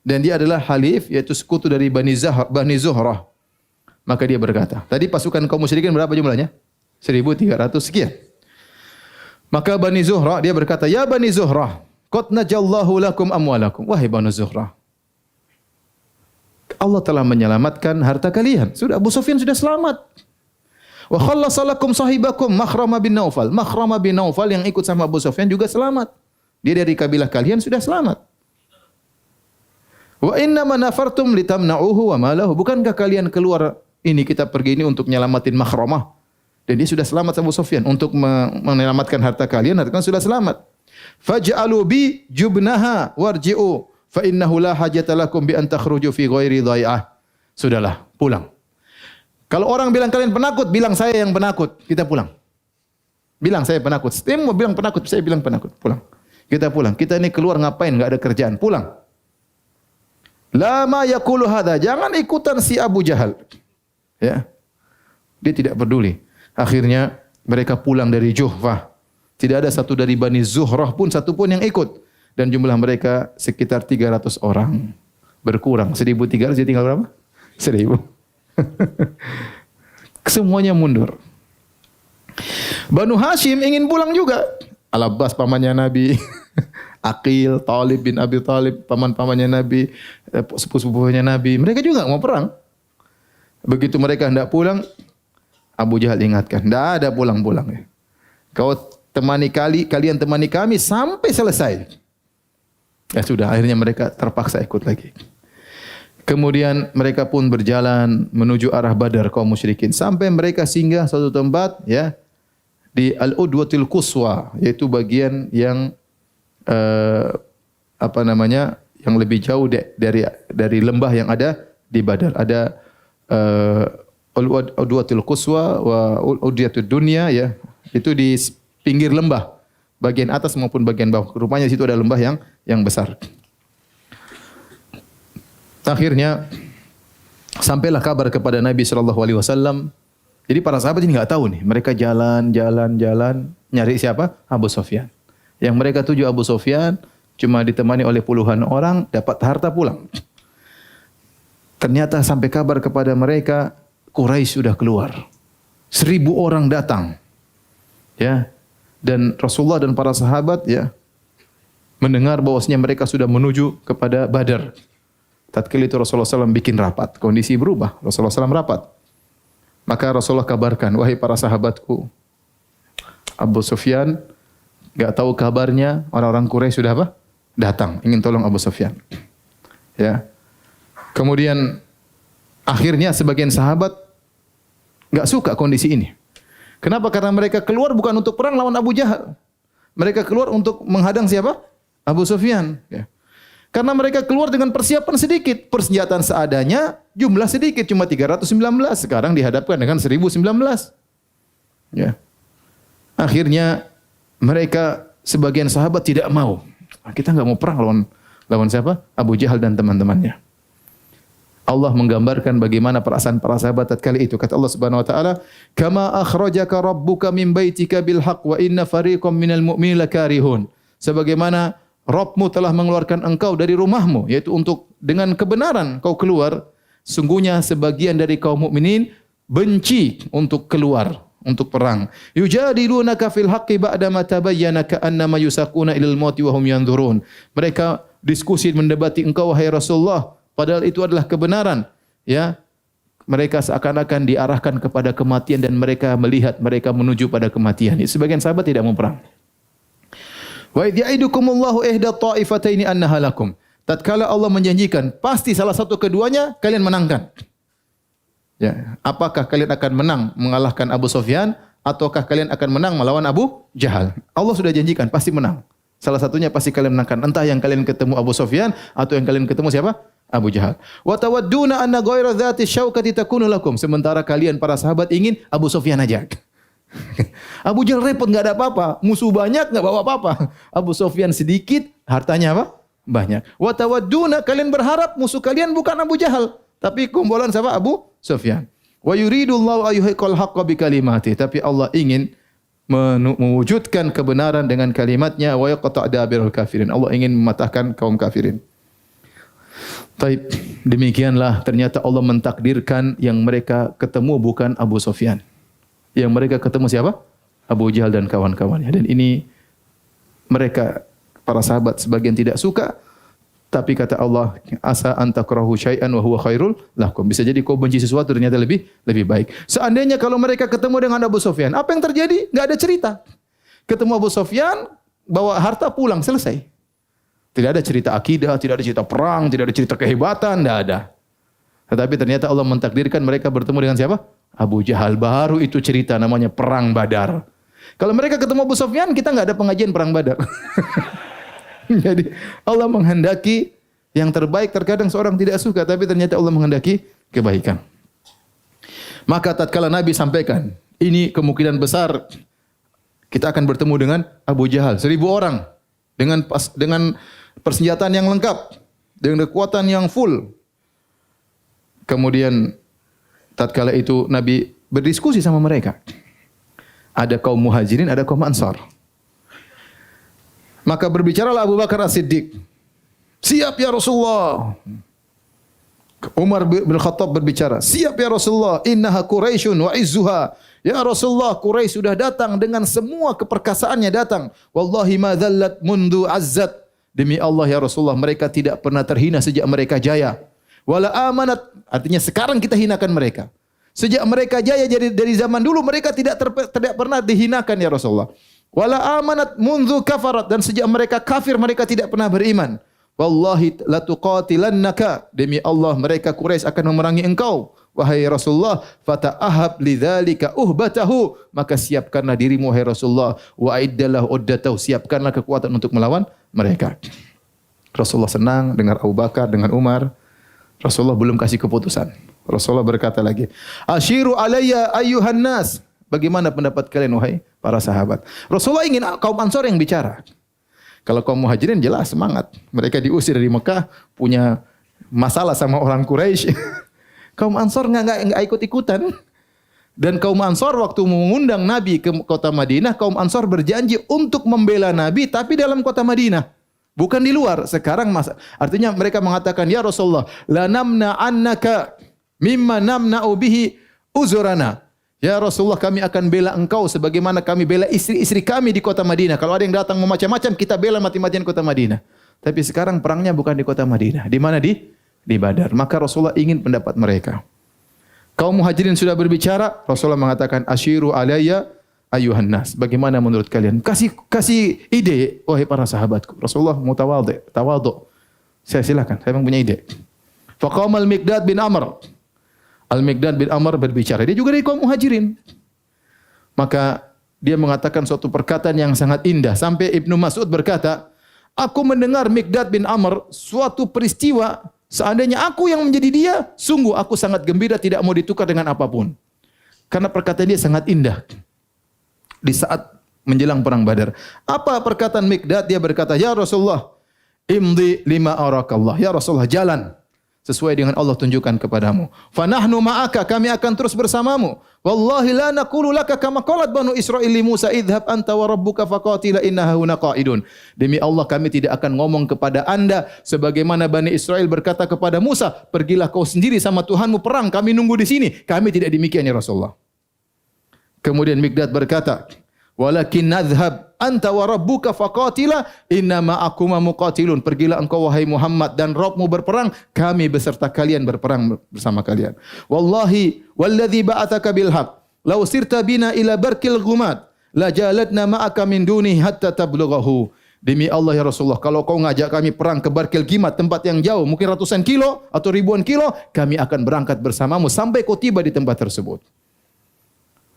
Dan dia adalah halif, yaitu sekutu dari Bani Zuhrah. Maka dia berkata, tadi pasukan kaum musyrikin berapa jumlahnya? 1.300 sekian. Maka Bani Zuhrah, dia berkata, "Ya Bani Zuhrah, qad najallahu lakum amwalakum." Wahai Bani Zuhrah, Allah telah menyelamatkan harta kalian. Sudah, Abu Sufyan sudah selamat. Wa khallasalakum sahibakum Makhrama bin Naufal. Makhrama bin Naufal yang ikut sama Abu Sufyan juga selamat. Dia dari kabilah kalian sudah selamat. Wa inna ma nafartum litamna'uhu wa malahu. Bukankah kalian keluar ini kita pergi ini untuk menyelamatin Makhramah? Dan dia sudah selamat Abu Sufyan untuk menyelamatkan harta kalian, harta kalian sudah selamat. Faj'alu bi jubnaha warji'u fa innahu la hajata lakum bi an takhruju fi ghairi dhai'ah. Sudahlah, pulang. Kalau orang bilang kalian penakut, bilang saya yang penakut. Kita pulang. Bilang saya penakut. Setiap mau bilang penakut, saya bilang penakut. Pulang. Kita pulang. Kita ini keluar ngapain? Enggak ada kerjaan. Pulang. Lama yaqulu hadza. Jangan ikutan si Abu Jahal. Ya. Dia tidak peduli. Akhirnya mereka pulang dari Juhfah. Tidak ada satu dari Bani Zuhrah pun satu pun yang ikut. Dan jumlah mereka sekitar 300 orang. Berkurang. 1.300 jadi tinggal berapa? 1.000. Semuanya mundur. Banu Hashim ingin pulang juga. Al-Abbas pamannya Nabi, Aqil, Talib bin Abi Talib paman-pamannya Nabi, sepupu-sepupunya Nabi. Mereka juga mau perang. Begitu mereka hendak pulang, Abu Jahal ingatkan, tidak ada pulang-pulang. Kau temani kalian temani kami sampai selesai. Ya sudah, akhirnya mereka terpaksa ikut lagi. Kemudian mereka pun berjalan menuju arah Badar kaum musyrikin sampai mereka singgah suatu tempat ya di Al-Udwatil Quswa, yaitu bagian yang yang lebih jauh dari lembah yang ada di Badar. Ada Al-Udwatil Quswa wa Udyatud Dunya ya, itu di pinggir lembah bagian atas maupun bagian bawah. Rupanya di situ ada lembah yang besar. Akhirnya sampailah kabar kepada Nabi sallallahu alaihi wasallam. Jadi para sahabat ini enggak tahu nih, mereka jalan nyari siapa? Abu Sufyan. Yang mereka tuju Abu Sufyan cuma ditemani oleh puluhan orang, dapat harta pulang. Ternyata sampai kabar kepada mereka Quraisy sudah keluar. 1.000 orang datang. Ya. Dan Rasulullah dan para sahabat ya mendengar bahwasanya mereka sudah menuju kepada Badar. Tatkala itu Rasulullah SAW bikin rapat, kondisi berubah. Rasulullah SAW rapat. Maka Rasulullah kabarkan, wahai para sahabatku, Abu Sufyan enggak tahu kabarnya, orang-orang Quraisy sudah apa? Datang, ingin tolong Abu Sufyan. Ya. Kemudian akhirnya sebagian sahabat enggak suka kondisi ini. Kenapa? Karena mereka keluar bukan untuk perang lawan Abu Jahal. Mereka keluar untuk menghadang siapa? Abu Sufyan. Ya. Karena mereka keluar dengan persiapan sedikit, persenjataan seadanya, jumlah sedikit cuma 319, sekarang dihadapkan dengan 1019. Ya. Akhirnya mereka sebagian sahabat tidak mau. Kita enggak mau perang lawan siapa? Abu Jahal dan teman-temannya. Allah menggambarkan bagaimana perasaan para sahabat tatkala itu. Kata Allah Subhanahu wa taala, "Kama akhrajaka rabbuka min baitika bil haqq wa inna fariqam minal mu'minina lakarihun." Sebagaimana Rabbmu telah mengeluarkan engkau dari rumahmu, yaitu untuk dengan kebenaran kau keluar, sungguhnya sebagian dari kaum mukminin benci untuk keluar untuk perang. Yujadilunaka fil haqqi ba'da ma tabayyana ka'annama yusaquna ilal mauti wa hum yanzurun. Mereka diskusi mendebati engkau wahai Rasulullah, padahal itu adalah kebenaran. Ya, mereka seakan-akan diarahkan kepada kematian dan mereka melihat mereka menuju pada kematian. Sebagian sahabat tidak mau perang. Wa idh ya'idukumullahu ihda ta'ifataini annaha lakum. Tatkala Allah menjanjikan, pasti salah satu keduanya kalian menangkan. Ya, apakah kalian akan menang mengalahkan Abu Sufyan ataukah kalian akan menang melawan Abu Jahal? Allah sudah janjikan pasti menang. Salah satunya pasti kalian menangkan. Entah yang kalian ketemu Abu Sufyan atau yang kalian ketemu siapa? Abu Jahal. Wa tawadduna anna ghayra dzati syaukati takunu lakum. Sementara kalian para sahabat ingin Abu Sufyan aja. Abu Jahal repot enggak ada apa-apa, musuh banyak enggak bawa apa-apa. Abu Sufyan sedikit, hartanya apa? Banyak. Wa tawadduna, kalian berharap musuh kalian bukan Abu Jahal, tapi kumpulan siapa? Abu Sufyan. Wa yuridullahu ayyuhiqal haqqa bi kalimati. Tapi Allah ingin mewujudkan kebenaran dengan kalimatnya, wa yaqta' dabirul kafirin. Allah ingin mematahkan kaum kafirin. Taib, demikianlah ternyata Allah mentakdirkan yang mereka ketemu bukan Abu Sufyan. Yang mereka ketemu siapa? Abu Jahal dan kawan-kawannya. Dan ini mereka para sahabat sebagian tidak suka, tapi kata Allah, asa antakrahu syai'an wa huwa khairul lakum. Bisa jadi kau benci sesuatu ternyata lebih baik. Seandainya kalau mereka ketemu dengan Abu Sufyan, apa yang terjadi? Enggak ada cerita. Ketemu Abu Sufyan, bawa harta pulang, selesai. Tidak ada cerita akidah, tidak ada cerita perang, tidak ada cerita kehebatan, tidak ada. Tetapi ternyata Allah mentakdirkan mereka bertemu dengan siapa? Abu Jahal. Baru itu cerita namanya perang Badar. Kalau mereka ketemu Abu Sufyan, kita enggak ada pengajian perang Badar. Jadi Allah menghendaki yang terbaik. Terkadang seorang tidak suka, tapi ternyata Allah menghendaki kebaikan. Maka tatkala Nabi sampaikan, ini kemungkinan besar kita akan bertemu dengan Abu Jahal. 1000 orang dengan persenjataan yang lengkap, dengan kekuatan yang full. Kemudian tatkala itu Nabi berdiskusi sama mereka. Ada kaum Muhajirin, ada kaum Ansar. Maka berbicaralah Abu Bakar As-Siddiq. Siap ya Rasulullah. Umar bin Khattab berbicara, siap ya Rasulullah, innaha Quraisyun wa izzuha. Ya Rasulullah, Quraisy sudah datang dengan semua keperkasaannya datang. Wallahi ma dzallat mundu azzat. Demi Allah ya Rasulullah, mereka tidak pernah terhina sejak mereka jaya. Wala amanat, artinya sekarang kita hinakan mereka. Sejak mereka jaya jadi dari zaman dulu mereka tidak pernah dihinakan ya Rasulullah. Wala amanat mundu kafarat, dan sejak mereka kafir mereka tidak pernah beriman. Wallahi la tuqatilannaka, demi Allah mereka Quraisy akan memerangi engkau. Wahai Rasulullah, fata'ahab lidzalika uhbatahu, maka siapkanlah dirimu wahai Rasulullah, wa aiddalah uddatahu, siapkanlah kekuatan untuk melawan mereka. Rasulullah senang dengar Abu Bakar dengan Umar. Rasulullah belum kasih keputusan. Rasulullah berkata lagi, "Ashiru alayya ayyuhan nas." Bagaimana pendapat kalian wahai para sahabat? Rasulullah ingin kaum Ansar yang bicara. Kalau kaum Muhajirin jelas semangat. Mereka diusir dari Mekah, punya masalah sama orang Quraisy. Kaum Ansar enggak ikut-ikutan. Dan kaum Ansar waktu mengundang Nabi ke kota Madinah, kaum Ansar berjanji untuk membela Nabi tapi dalam kota Madinah. Bukan di luar. Sekarang artinya mereka mengatakan, "Ya Rasulullah, la namna annaka mimma namna'u bihi uzurana." Ya Rasulullah, kami akan bela engkau sebagaimana kami bela istri-istri kami di kota Madinah. Kalau ada yang datang memacam-macam, kita bela mati-matian kota Madinah. Tapi sekarang perangnya bukan di kota Madinah. Di mana? Di Badar. Maka Rasulullah ingin pendapat mereka. Kaum Muhajirin sudah berbicara, Rasulullah mengatakan asyiru alayya ayuhan nas. Bagaimana menurut kalian? Kasih ide wahai para sahabatku. Rasulullah tawadhu. Saya silakan, saya memang punya ide. Faqamal Miqdad bin Amr. Al-Miqdad bin Amr berbicara. Dia juga dari kaum Muhajirin. Maka dia mengatakan suatu perkataan yang sangat indah sampai Ibnu Mas'ud berkata, "Aku mendengar Miqdad bin Amr suatu peristiwa, seandainya aku yang menjadi dia, sungguh aku sangat gembira tidak mau ditukar dengan apapun." Karena perkataan dia sangat indah. Di saat menjelang perang Badar. Apa perkataan Miqdad? Dia berkata, "Ya Rasulullah, imdi lima arakallah." Ya Rasulullah, jalan sesuai dengan Allah tunjukkan kepadamu. Fanahnu ma'aka, kami akan terus bersamamu. Wallahi la naqulu laka kama qalat banu Israil li Musa idhhab anta wa rabbuka faqatila innaha huna qa'idun. Demi Allah kami tidak akan ngomong kepada Anda sebagaimana Bani Israel berkata kepada Musa, pergilah kau sendiri sama Tuhanmu perang, kami nunggu di sini. Kami tidak demikian ya Rasulullah. Kemudian Miqdad berkata, walakin nadhhab anta wa rabbuka faqatila innama akuma muqatilun. Pergilah engkau wahai Muhammad dan Rabbmu berperang, kami beserta kalian berperang bersama kalian. Wallahi walladzi ba'atsaka bil haqq law sirta bina ila barkil ghumat la jaladna ma'aka min duni hatta tablughahu. Demi Allah ya Rasulullah, kalau kau ngajak kami perang ke Barkil Gimat, tempat yang jauh, mungkin ratusan kilo atau ribuan kilo, kami akan berangkat bersamamu sampai kau tiba di tempat tersebut.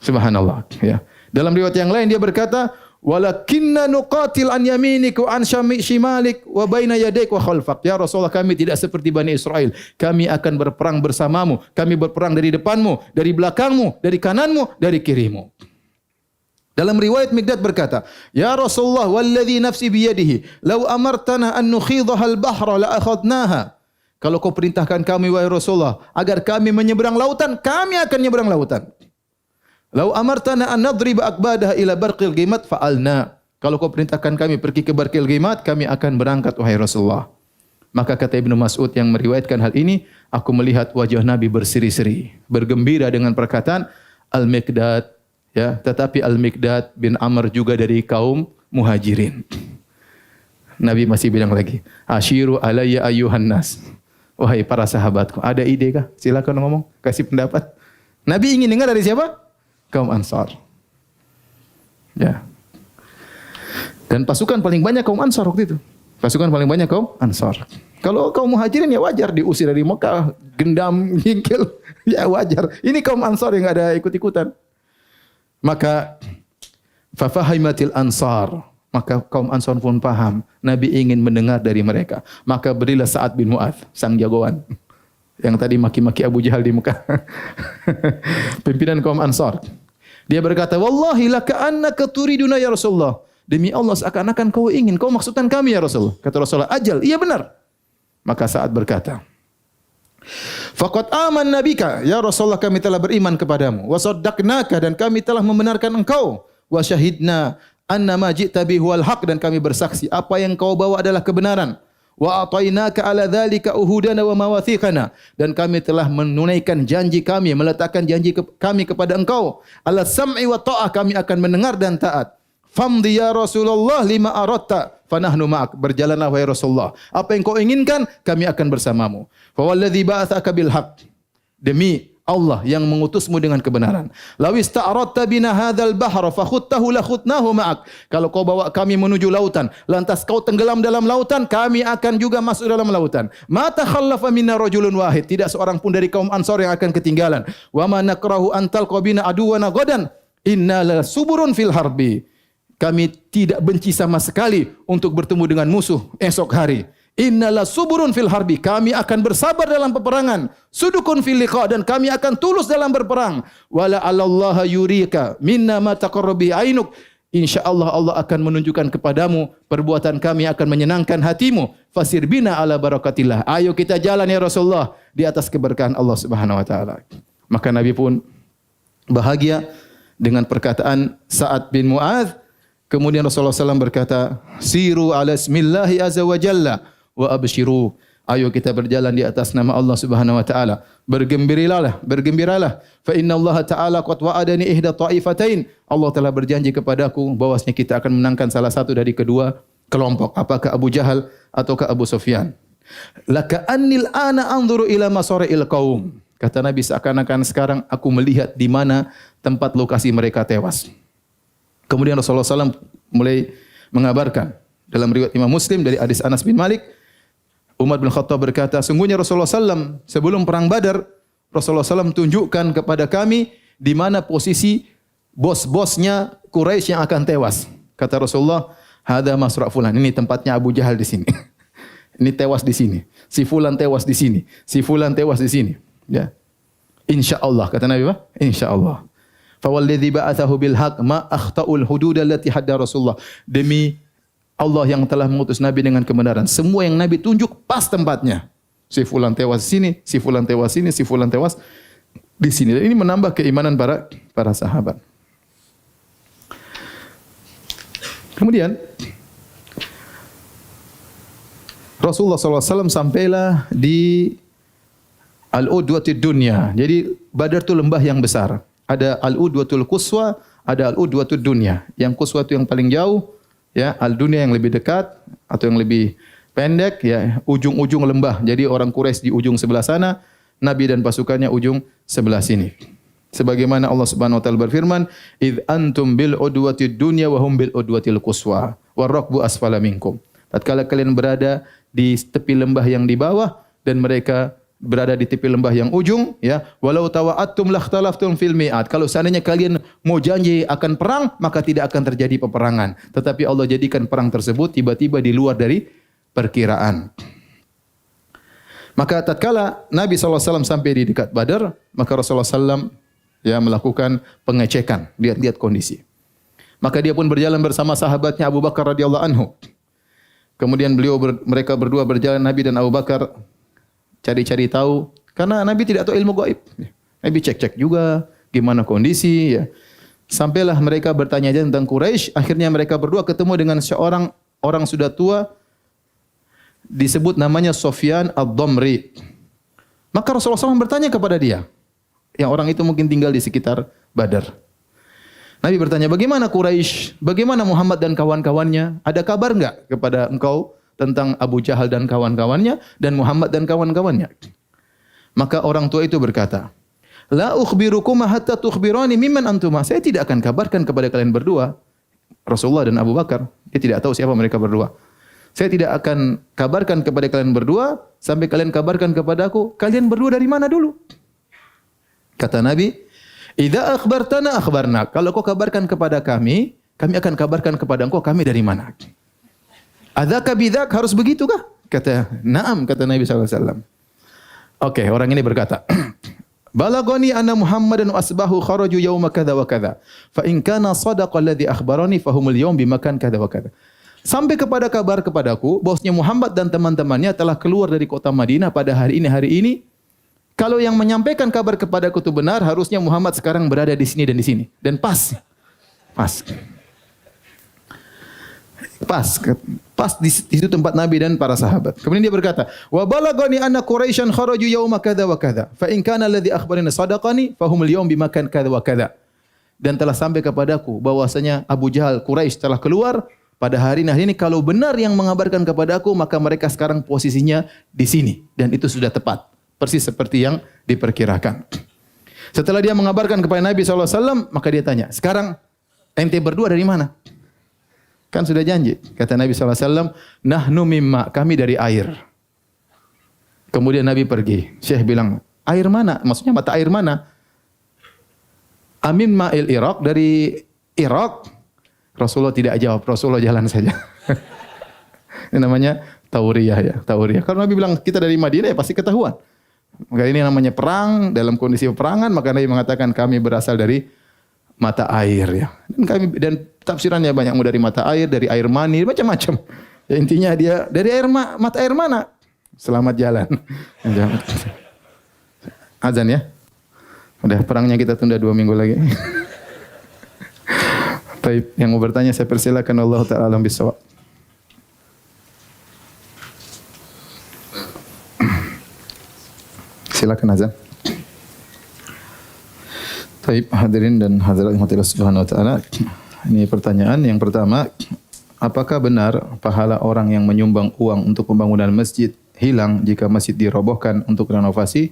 Subhanallah, ya. Dalam riwayat yang lain dia berkata, walakinna nuqatil an yaminik wa an shimalik wa baina yadayk wa khalfak. Ya Rasulullah, kami tidak seperti Bani Israel. Kami akan berperang bersamamu. Kami berperang dari depanmu, dari belakangmu, dari kananmu, dari kirimu. Dalam riwayat Miqdad berkata, ya Rasulullah, walladhi nafsi biyadihi, law amartana an nukhidhaha al-bahra la akhadnaha. Kalau kau perintahkan kami wahai Rasulullah agar kami menyeberang lautan, kami akan menyeberang lautan. Lau amartana an nadriba akbadaha ila Barqil Gimat fa'alna. Kalau kau perintahkan kami pergi ke Barqil Gimat, kami akan berangkat wahai Rasulullah. Maka kata Ibnu Mas'ud yang meriwayatkan hal ini, aku melihat wajah Nabi berseri-seri, bergembira dengan perkataan Al-Miqdad, ya, tetapi Al-Miqdad bin Amr juga dari kaum Muhajirin. Nabi masih bilang lagi, asyiru alayya ayyuhan nas. Wahai para sahabatku, ada ide kah? Silakan ngomong, kasih pendapat. Nabi ingin dengar dari siapa? Kaum Ansar. Ya. Dan pasukan paling banyak kaum Ansar waktu itu. Pasukan paling banyak kaum Ansar. Kalau kaum Muhajirin ya wajar diusir dari Mekah, gendam, jingkil, ya wajar. Ini kaum Ansar yang ada ikut-ikutan. Maka fafahimatil Ansar. Maka kaum Ansar pun paham Nabi ingin mendengar dari mereka. Maka berilah Sa'ad bin Mu'adz, sang jagoan. Yang tadi maki-maki Abu Jahal di Mekah. Pimpinan kaum Ansar. Dia berkata, wallahi laka'annaka turiduna ya Rasulullah. Demi Allah seakan-akan kau ingin, kau maksudkan kami ya Rasulullah. Kata Rasulullah, ajal, iya benar. Maka Sa'ad berkata, faqad aman nabika, ya Rasulullah kami telah beriman kepadamu. Wa saddaqnaka, dan kami telah membenarkan engkau. Wa syahidna anna ma ji'ta bihi wal haq, dan kami bersaksi apa yang kau bawa adalah kebenaran. Wa atainaka ala dzalika uhudana wa mawathiqana, dan kami telah menunaikan janji kami, meletakkan janji kami kepada engkau. Ala sam'i wa ta'ah, kami akan mendengar dan taat. Famdi ya Rasulullah lima aratta fanahnu ma'ak. Berjalanlah wahai Rasulullah, apa yang kau inginkan kami akan bersamamu. Fa walladzi ba'atsaka bil haqq, demi Allah yang mengutusmu dengan kebenaran. Lawis ta'aradta bina hadzal bahra fa khuttahu la khutnahu ma'ak. Kalau kau bawa kami menuju lautan, lantas kau tenggelam dalam lautan, kami akan juga masuk dalam lautan. Ma takhallafa minna rajulun wahid, tidak seorang pun dari kaum Ansar yang akan ketinggalan. Wa ma nakrahu an talqa bina aduwana ghadan inna la suburun fil harbi. Kami tidak benci sama sekali untuk bertemu dengan musuh esok hari. Innala suburun fil harbi, kami akan bersabar dalam peperangan. Sudukun fil liqa, dan kami akan tulus dalam berperang. Wala 'alallaha yurika minna ma taqarrabi ainuk. Insyaallah Allah akan menunjukkan kepadamu perbuatan kami akan menyenangkan hatimu. Fasir bina ala barakatillah. Ayo kita jalan ya Rasulullah di atas keberkahan Allah Subhanahu wa taala. Maka Nabi pun bahagia dengan perkataan Sa'ad bin Mu'adz. Kemudian Rasulullah SAW berkata, siru ala ismillahi azza wa jalla wa abshiru. Ayo kita berjalan di atas nama Allah Subhanahu wa taala. Bergembiralah. Fa inna Allah taala qad wa'adani ihda ta'ifatain. Allah telah berjanji kepadaku bahwasanya kita akan menangkan salah satu dari kedua kelompok. Apakah Abu Jahal ataukah Abu Sufyan? Laka annil ana anzuru ila masari'il qaum. Kata Nabi, seakan-akan sekarang aku melihat di mana tempat lokasi mereka tewas. Kemudian Rasulullah SAW mulai mengabarkan dalam riwayat Imam Muslim dari hadis Anas bin Malik, Umar bin Khattab berkata, sungguhnya Rasulullah SAW sebelum perang Badar, Rasulullah SAW tunjukkan kepada kami di mana posisi bos-bosnya Quraisy yang akan tewas. Kata Rasulullah, hada masra' fulan, ini tempatnya Abu Jahal di sini. Ini tewas di sini. Si fulan tewas di sini. Si fulan tewas di sini. Ya. Insyaallah, kata Nabi apa? Insyaallah. Fawalladzi ba'atsahu bil haqq ma akhta'ul hudud allati hadda Rasulullah. Demi Allah yang telah mengutus Nabi dengan kebenaran, semua yang Nabi tunjuk pas tempatnya. Si fulan tewas di sini, si fulan tewas di sini, si fulan tewas di sini. Dan ini menambah keimanan para sahabat. Kemudian Rasulullah SAW sampailah di Al-Udwatud Dunya. Jadi Badar itu lembah yang besar. Ada Al-Udwatul Quswa, ada Al-Udwatud Dunya. Yang Quswa itu yang paling jauh, ya, Al-Dunya yang lebih dekat atau yang lebih pendek, ya, ujung-ujung lembah. Jadi orang Quraisy di ujung sebelah sana, Nabi dan pasukannya ujung sebelah sini. Sebagaimana Allah Subhanahu wa taala berfirman, "Idz antum bil udwatid dunya wa hum bil udwatil quswa, war-rakbu asfala minkum." Tatkala kalian berada di tepi lembah yang di bawah dan mereka berada di tepi lembah yang ujung, ya, walau tawa'attum lakhtalaftum fil mi'at. Kalau seandainya kalian mau janji akan perang, maka tidak akan terjadi peperangan. Tetapi Allah jadikan perang tersebut tiba-tiba di luar dari perkiraan. Maka tatkala Nabi SAW sampai di dekat Badar, maka Rasulullah SAW ya melakukan pengecekan, lihat-lihat kondisi. Maka dia pun berjalan bersama sahabatnya Abu Bakar radhiyallahu anhu. Kemudian mereka berdua berjalan, Nabi dan Abu Bakar cari-cari tahu, karena Nabi tidak tahu ilmu gaib. Nabi cek-cek juga gimana kondisi, ya. Sampailah mereka bertanya tentang Quraisy, akhirnya mereka berdua ketemu dengan seorang orang sudah tua disebut namanya Sufyan ad-Damri. Maka Rasulullah SAW bertanya kepada dia. Yang orang itu mungkin tinggal di sekitar Badar. Nabi bertanya, bagaimana Quraisy? Bagaimana Muhammad dan kawan-kawannya? Ada kabar enggak kepada engkau tentang Abu Jahal dan kawan-kawannya dan Muhammad dan kawan-kawannya? Maka orang tua itu berkata, la ukhbirukum hatta tukhbirani mimman antuma. Saya tidak akan kabarkan kepada kalian berdua, Rasulullah dan Abu Bakar. Dia tidak tahu siapa mereka berdua. Saya tidak akan kabarkan kepada kalian berdua sampai kalian kabarkan kepadaku, kalian berdua dari mana dulu? Kata Nabi, idza akhbartana akhbarna. Kalau kau kabarkan kepada kami, kami akan kabarkan kepada engkau kami dari mana. Adzaka bidzak, harus begitu kah? Kata, "Na'am," kata Nabi SAW. Oke, orang ini berkata, "Balagoni anna Muhammadan asbahu kharaju yauma kadza wa kadza. Fa in kana sadaqa alladhi akhbarani fahumul yawm bimakan kadza wa kadza." Sampai kepada kabar kepadaku bahwasanya Muhammad dan teman-temannya telah keluar dari kota Madinah pada hari ini. Kalau yang menyampaikan kabar kepadaku itu benar, harusnya Muhammad sekarang berada di sini dan di sini. Dan pas. Pas di situ tempat Nabi dan para sahabat. Kemudian dia berkata, "Wa balagani anna Quraisyan kharaju yauma kadza wa kadza. Fa in kana alladhi akhbarani sadaqani fa humul yawm bimakan kadza wa kadza." Dan telah sampai kepadaku bahwasanya Abu Jahal Quraisy telah keluar pada hari ini. Kalau benar yang mengabarkan kepadaku, maka mereka sekarang posisinya di sini dan itu sudah tepat, persis seperti yang diperkirakan. Setelah dia mengabarkan kepada Nabi SAW, maka dia tanya, "Sekarang ente berdua dari mana?" Kan sudah janji. Kata Nabi SAW, "Nahnu mimma," kami dari air. Kemudian Nabi pergi. Syekh bilang, "Air mana?" Maksudnya mata air mana? "Amin ma'il Iraq," dari Irak. Rasulullah tidak jawab. Rasulullah jalan saja. Ini namanya tauriyah, ya. Tauriyah. Kalau Nabi bilang kita dari Madinah, ya pasti ketahuan. Maka ini namanya perang, dalam kondisi peperangan, maka Nabi mengatakan kami berasal dari mata air, ya. Dan tafsirannya banyak, dari mata air, dari air mani, macam-macam. Ya, intinya dia dari mata air mana? Selamat jalan. Azan, ya. Udah, perangnya kita tunda 2 minggu lagi. Baik, yang mau bertanya saya persilakan. Allah Ta'ala alam bisawab. Silakan azan. Baik, hadirin dan hadirat Allah Subhanahu wa taala. Ini pertanyaan yang pertama, apakah benar pahala orang yang menyumbang uang untuk pembangunan masjid hilang jika masjid dirobohkan untuk renovasi?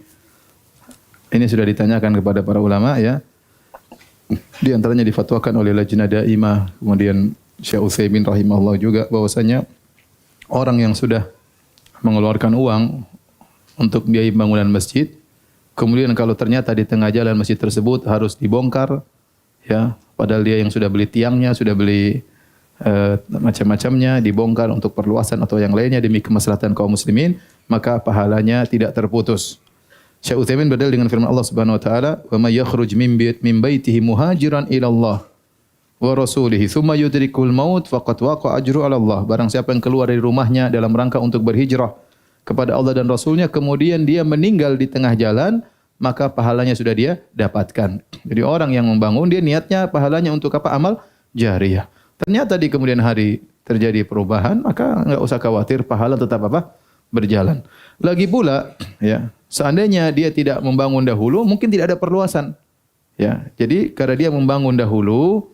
Ini sudah ditanyakan kepada para ulama ya. Di antaranya difatwakan oleh Lajnah Daimah, kemudian Syekh Utsaimin rahimahullah juga bahwasanya orang yang sudah mengeluarkan uang untuk biaya bangunan masjid, kemudian kalau ternyata di tengah jalan masjid tersebut harus dibongkar, ya, padahal dia yang sudah beli tiangnya, sudah beli macam-macamnya, dibongkar untuk perluasan atau yang lainnya demi kemaslahatan kaum muslimin, maka pahalanya tidak terputus. Syekh Utsaimin berdalil dengan firman Allah Subhanahu wa taala, "Wa may yakhruj min baitihi muhajiran ila Allah wa rasulihi tsumma yudrikul maut faqad waqa ajru 'ala Allah." Barang siapa yang keluar dari rumahnya dalam rangka untuk berhijrah kepada Allah dan Rasulnya, kemudian dia meninggal di tengah jalan, maka pahalanya sudah dia dapatkan. Jadi orang yang membangun, dia niatnya pahalanya untuk apa? Amal jariyah. Ternyata di kemudian hari terjadi perubahan, maka enggak usah khawatir, pahala tetap apa? Berjalan. Lagi pula, ya, seandainya dia tidak membangun dahulu, mungkin tidak ada perluasan. Ya, jadi karena dia membangun dahulu,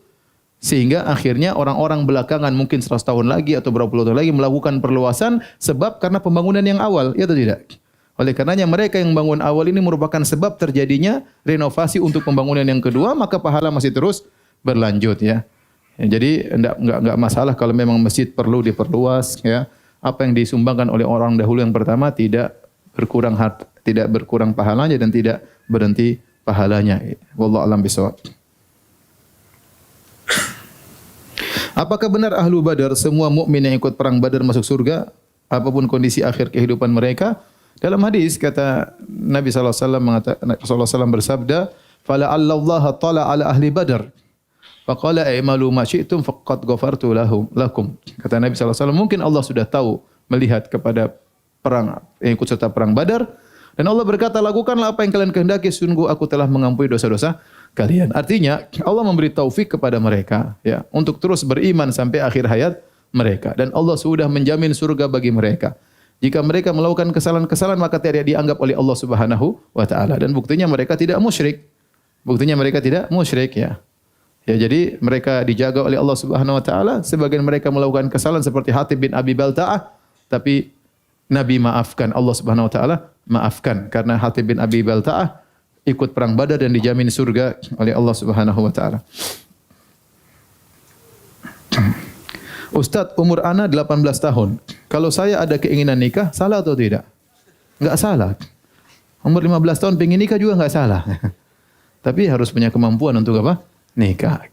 sehingga akhirnya orang-orang belakangan mungkin 100 tahun lagi atau berapa puluh tahun lagi melakukan perluasan sebab karena pembangunan yang awal, ya atau tidak? Oleh karenanya mereka yang membangun awal ini merupakan sebab terjadinya renovasi untuk pembangunan yang kedua, maka pahala masih terus berlanjut ya. Ya, jadi enggak masalah kalau memang masjid perlu diperluas ya. Apa yang disumbangkan oleh orang dahulu yang pertama tidak berkurang pahalanya dan tidak berhenti pahalanya. Wallahu a'lam bishawab. Apakah benar ahlu Badar semua mukmin yang ikut perang Badar masuk surga apapun kondisi akhir kehidupan mereka? Dalam hadis kata Nabi sallallahu alaihi wasallam bersabda, "Fala Allah tala ala ahli Badar." Faqala i'malu ma syi'tum faqad ghafartu lakum. Kata Nabi sallallahu alaihi wasallam, mungkin Allah sudah tahu melihat kepada perang yang ikut serta perang Badar dan Allah berkata, lakukanlah apa yang kalian kehendaki, sungguh aku telah mengampuni dosa-dosa kalian. Artinya Allah memberi taufik kepada mereka ya untuk terus beriman sampai akhir hayat mereka dan Allah sudah menjamin surga bagi mereka. Jika mereka melakukan kesalahan-kesalahan maka tidak dianggap oleh Allah Subhanahu wa taala dan buktinya mereka tidak musyrik. Buktinya mereka tidak musyrik ya. Ya, jadi mereka dijaga oleh Allah Subhanahu wa taala. Sebagian mereka melakukan kesalahan seperti Hatib bin Abi Balta'ah, tapi Nabi maafkan, Allah Subhanahu wa taala maafkan karena Hatib bin Abi Balta'ah ikut perang Badar dan dijamin surga oleh Allah Subhanahu wa taala. Ustaz, umur ana 18 tahun. Kalau saya ada keinginan nikah, salah atau tidak? Enggak salah. Umur 15 tahun pengen nikah juga enggak salah. Tapi harus punya kemampuan untuk apa? Nikah.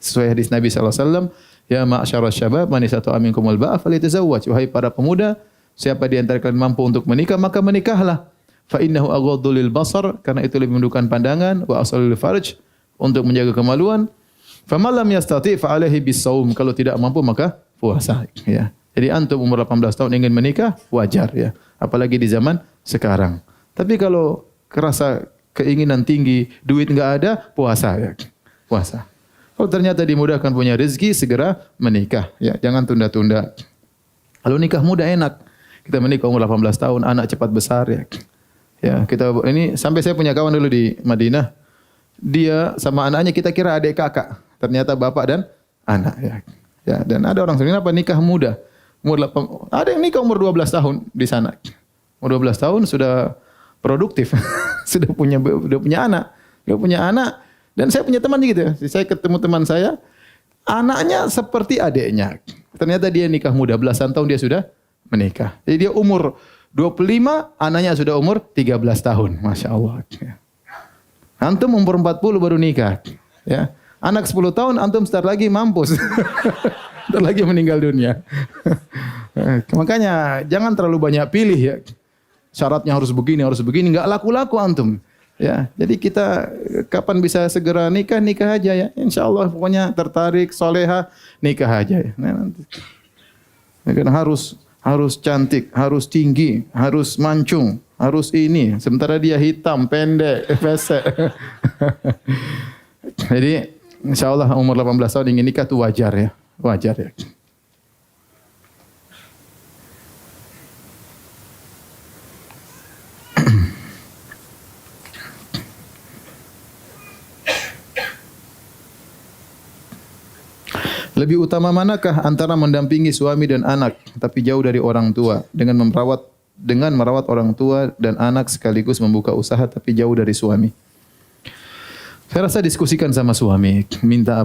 Sesuai hadis Nabi sallallahu alaihi wasallam, ya ma'syarasy syabab man istata'a minkumul ba'a falyatazawwaj. Wahai para pemuda, siapa di antara kalian mampu untuk menikah, maka menikahlah. Fa innahu aghaddu lil basar, karena itu lebih menundukkan pandangan, wa asalul farj, untuk menjaga kemaluan. Faman lam yastati' fa alaihi bis-shaum. Kalau tidak mampu maka puasa, ya. Jadi antum umur 18 tahun ingin menikah, wajar ya. Apalagi di zaman sekarang. Tapi kalau kerasa keinginan tinggi, duit enggak ada, puasa ya. Puasa. Kalau ternyata dimudahkan punya rezeki, segera menikah. Ya, jangan tunda-tunda. Kalau nikah muda enak. Kita menikah umur 18 tahun, anak cepat besar ya. Ya, kita ini sampai saya punya kawan dulu di Madinah. Dia sama anaknya kita kira adik kakak. Ternyata bapak dan anak ya. Ya, dan ada orang sini apa nikah muda. Ada yang nikah umur 12 tahun di sana. Umur 12 tahun sudah produktif. sudah punya anak. Dia punya anak. Dan saya punya teman gitu. Saya ketemu teman saya, anaknya seperti adiknya. Ternyata dia nikah muda, belasan tahun dia sudah menikah. Jadi dia umur 25, anaknya sudah umur 13 tahun. Masya Allah. Antum umur 40 baru nikah. Ya. Anak 10 tahun, antum sebentar lagi mampus. Sebentar lagi meninggal dunia. Makanya jangan terlalu banyak pilih ya. Syaratnya harus begini, enggak laku-laku antum. Ya, jadi kita kapan bisa segera nikah aja ya. Insyaallah pokoknya tertarik, soleha, nikah aja ya. Nah, nanti. Kan harus cantik, harus tinggi, harus mancung, harus ini. Sementara dia hitam, pendek, pesek. Jadi insyaallah umur 18 tahun ingin nikah itu wajar ya. Wajar ya. Lebih utama manakah antara mendampingi suami dan anak tapi jauh dari orang tua dengan merawat dengan merawat orang tua dan anak sekaligus membuka usaha tapi jauh dari suami. Saya rasa diskusikan sama suami, minta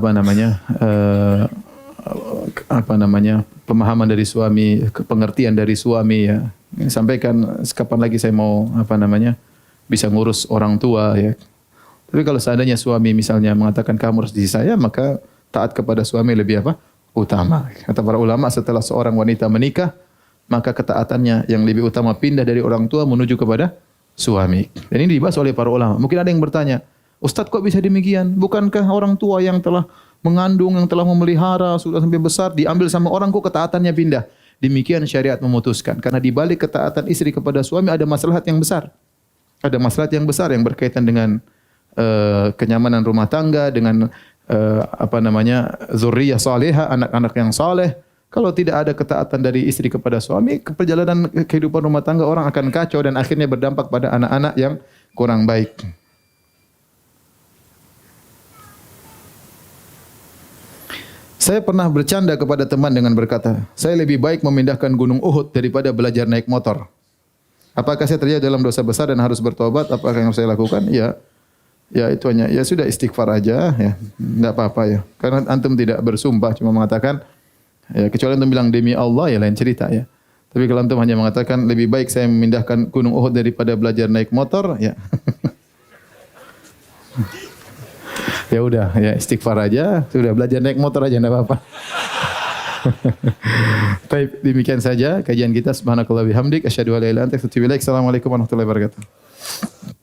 pemahaman dari suami, pengertian dari suami ya. Sampaikan kapan lagi saya mau bisa ngurus orang tua ya. Tapi kalau seandainya suami misalnya mengatakan kamu harus di saya, maka taat kepada suami lebih utama. Kata para ulama, setelah seorang wanita menikah, maka ketaatannya yang lebih utama pindah dari orang tua menuju kepada suami. Dan ini dibahas oleh para ulama. Mungkin ada yang bertanya, Ustadz kok bisa demikian? Bukankah orang tua yang telah mengandung, yang telah memelihara, sudah sampai besar, diambil sama orang kok ketaatannya pindah? Demikian syariat memutuskan. Karena di balik ketaatan istri kepada suami ada maslahat yang besar. Ada maslahat yang besar yang berkaitan dengan kenyamanan rumah tangga, dengan zuriyah salihah, anak-anak yang saleh. Kalau tidak ada ketaatan dari istri kepada suami, perjalanan kehidupan rumah tangga orang akan kacau dan akhirnya berdampak pada anak-anak yang kurang baik. Saya pernah bercanda kepada teman dengan berkata, saya lebih baik memindahkan gunung Uhud daripada belajar naik motor. Apakah saya terjadi dalam dosa besar dan harus bertobat? Apakah yang harus saya lakukan? Ya itu hanya, ya sudah istighfar aja ya. Enggak apa-apa ya. Karena antum tidak bersumpah, cuma mengatakan ya, kecuali antum bilang demi Allah ya lain cerita ya. Tapi kalau antum hanya mengatakan lebih baik saya memindahkan gunung Uhud daripada belajar naik motor ya. Ya udah ya istighfar aja, sudah belajar naik motor aja enggak apa-apa. Baik, demikian saja kajian kita. Subhanakallah bihamdik asyhadu an la ilaha illa anta astaghfiruka wa atubu ilaik. Assalamualaikum warahmatullahi wabarakatuh.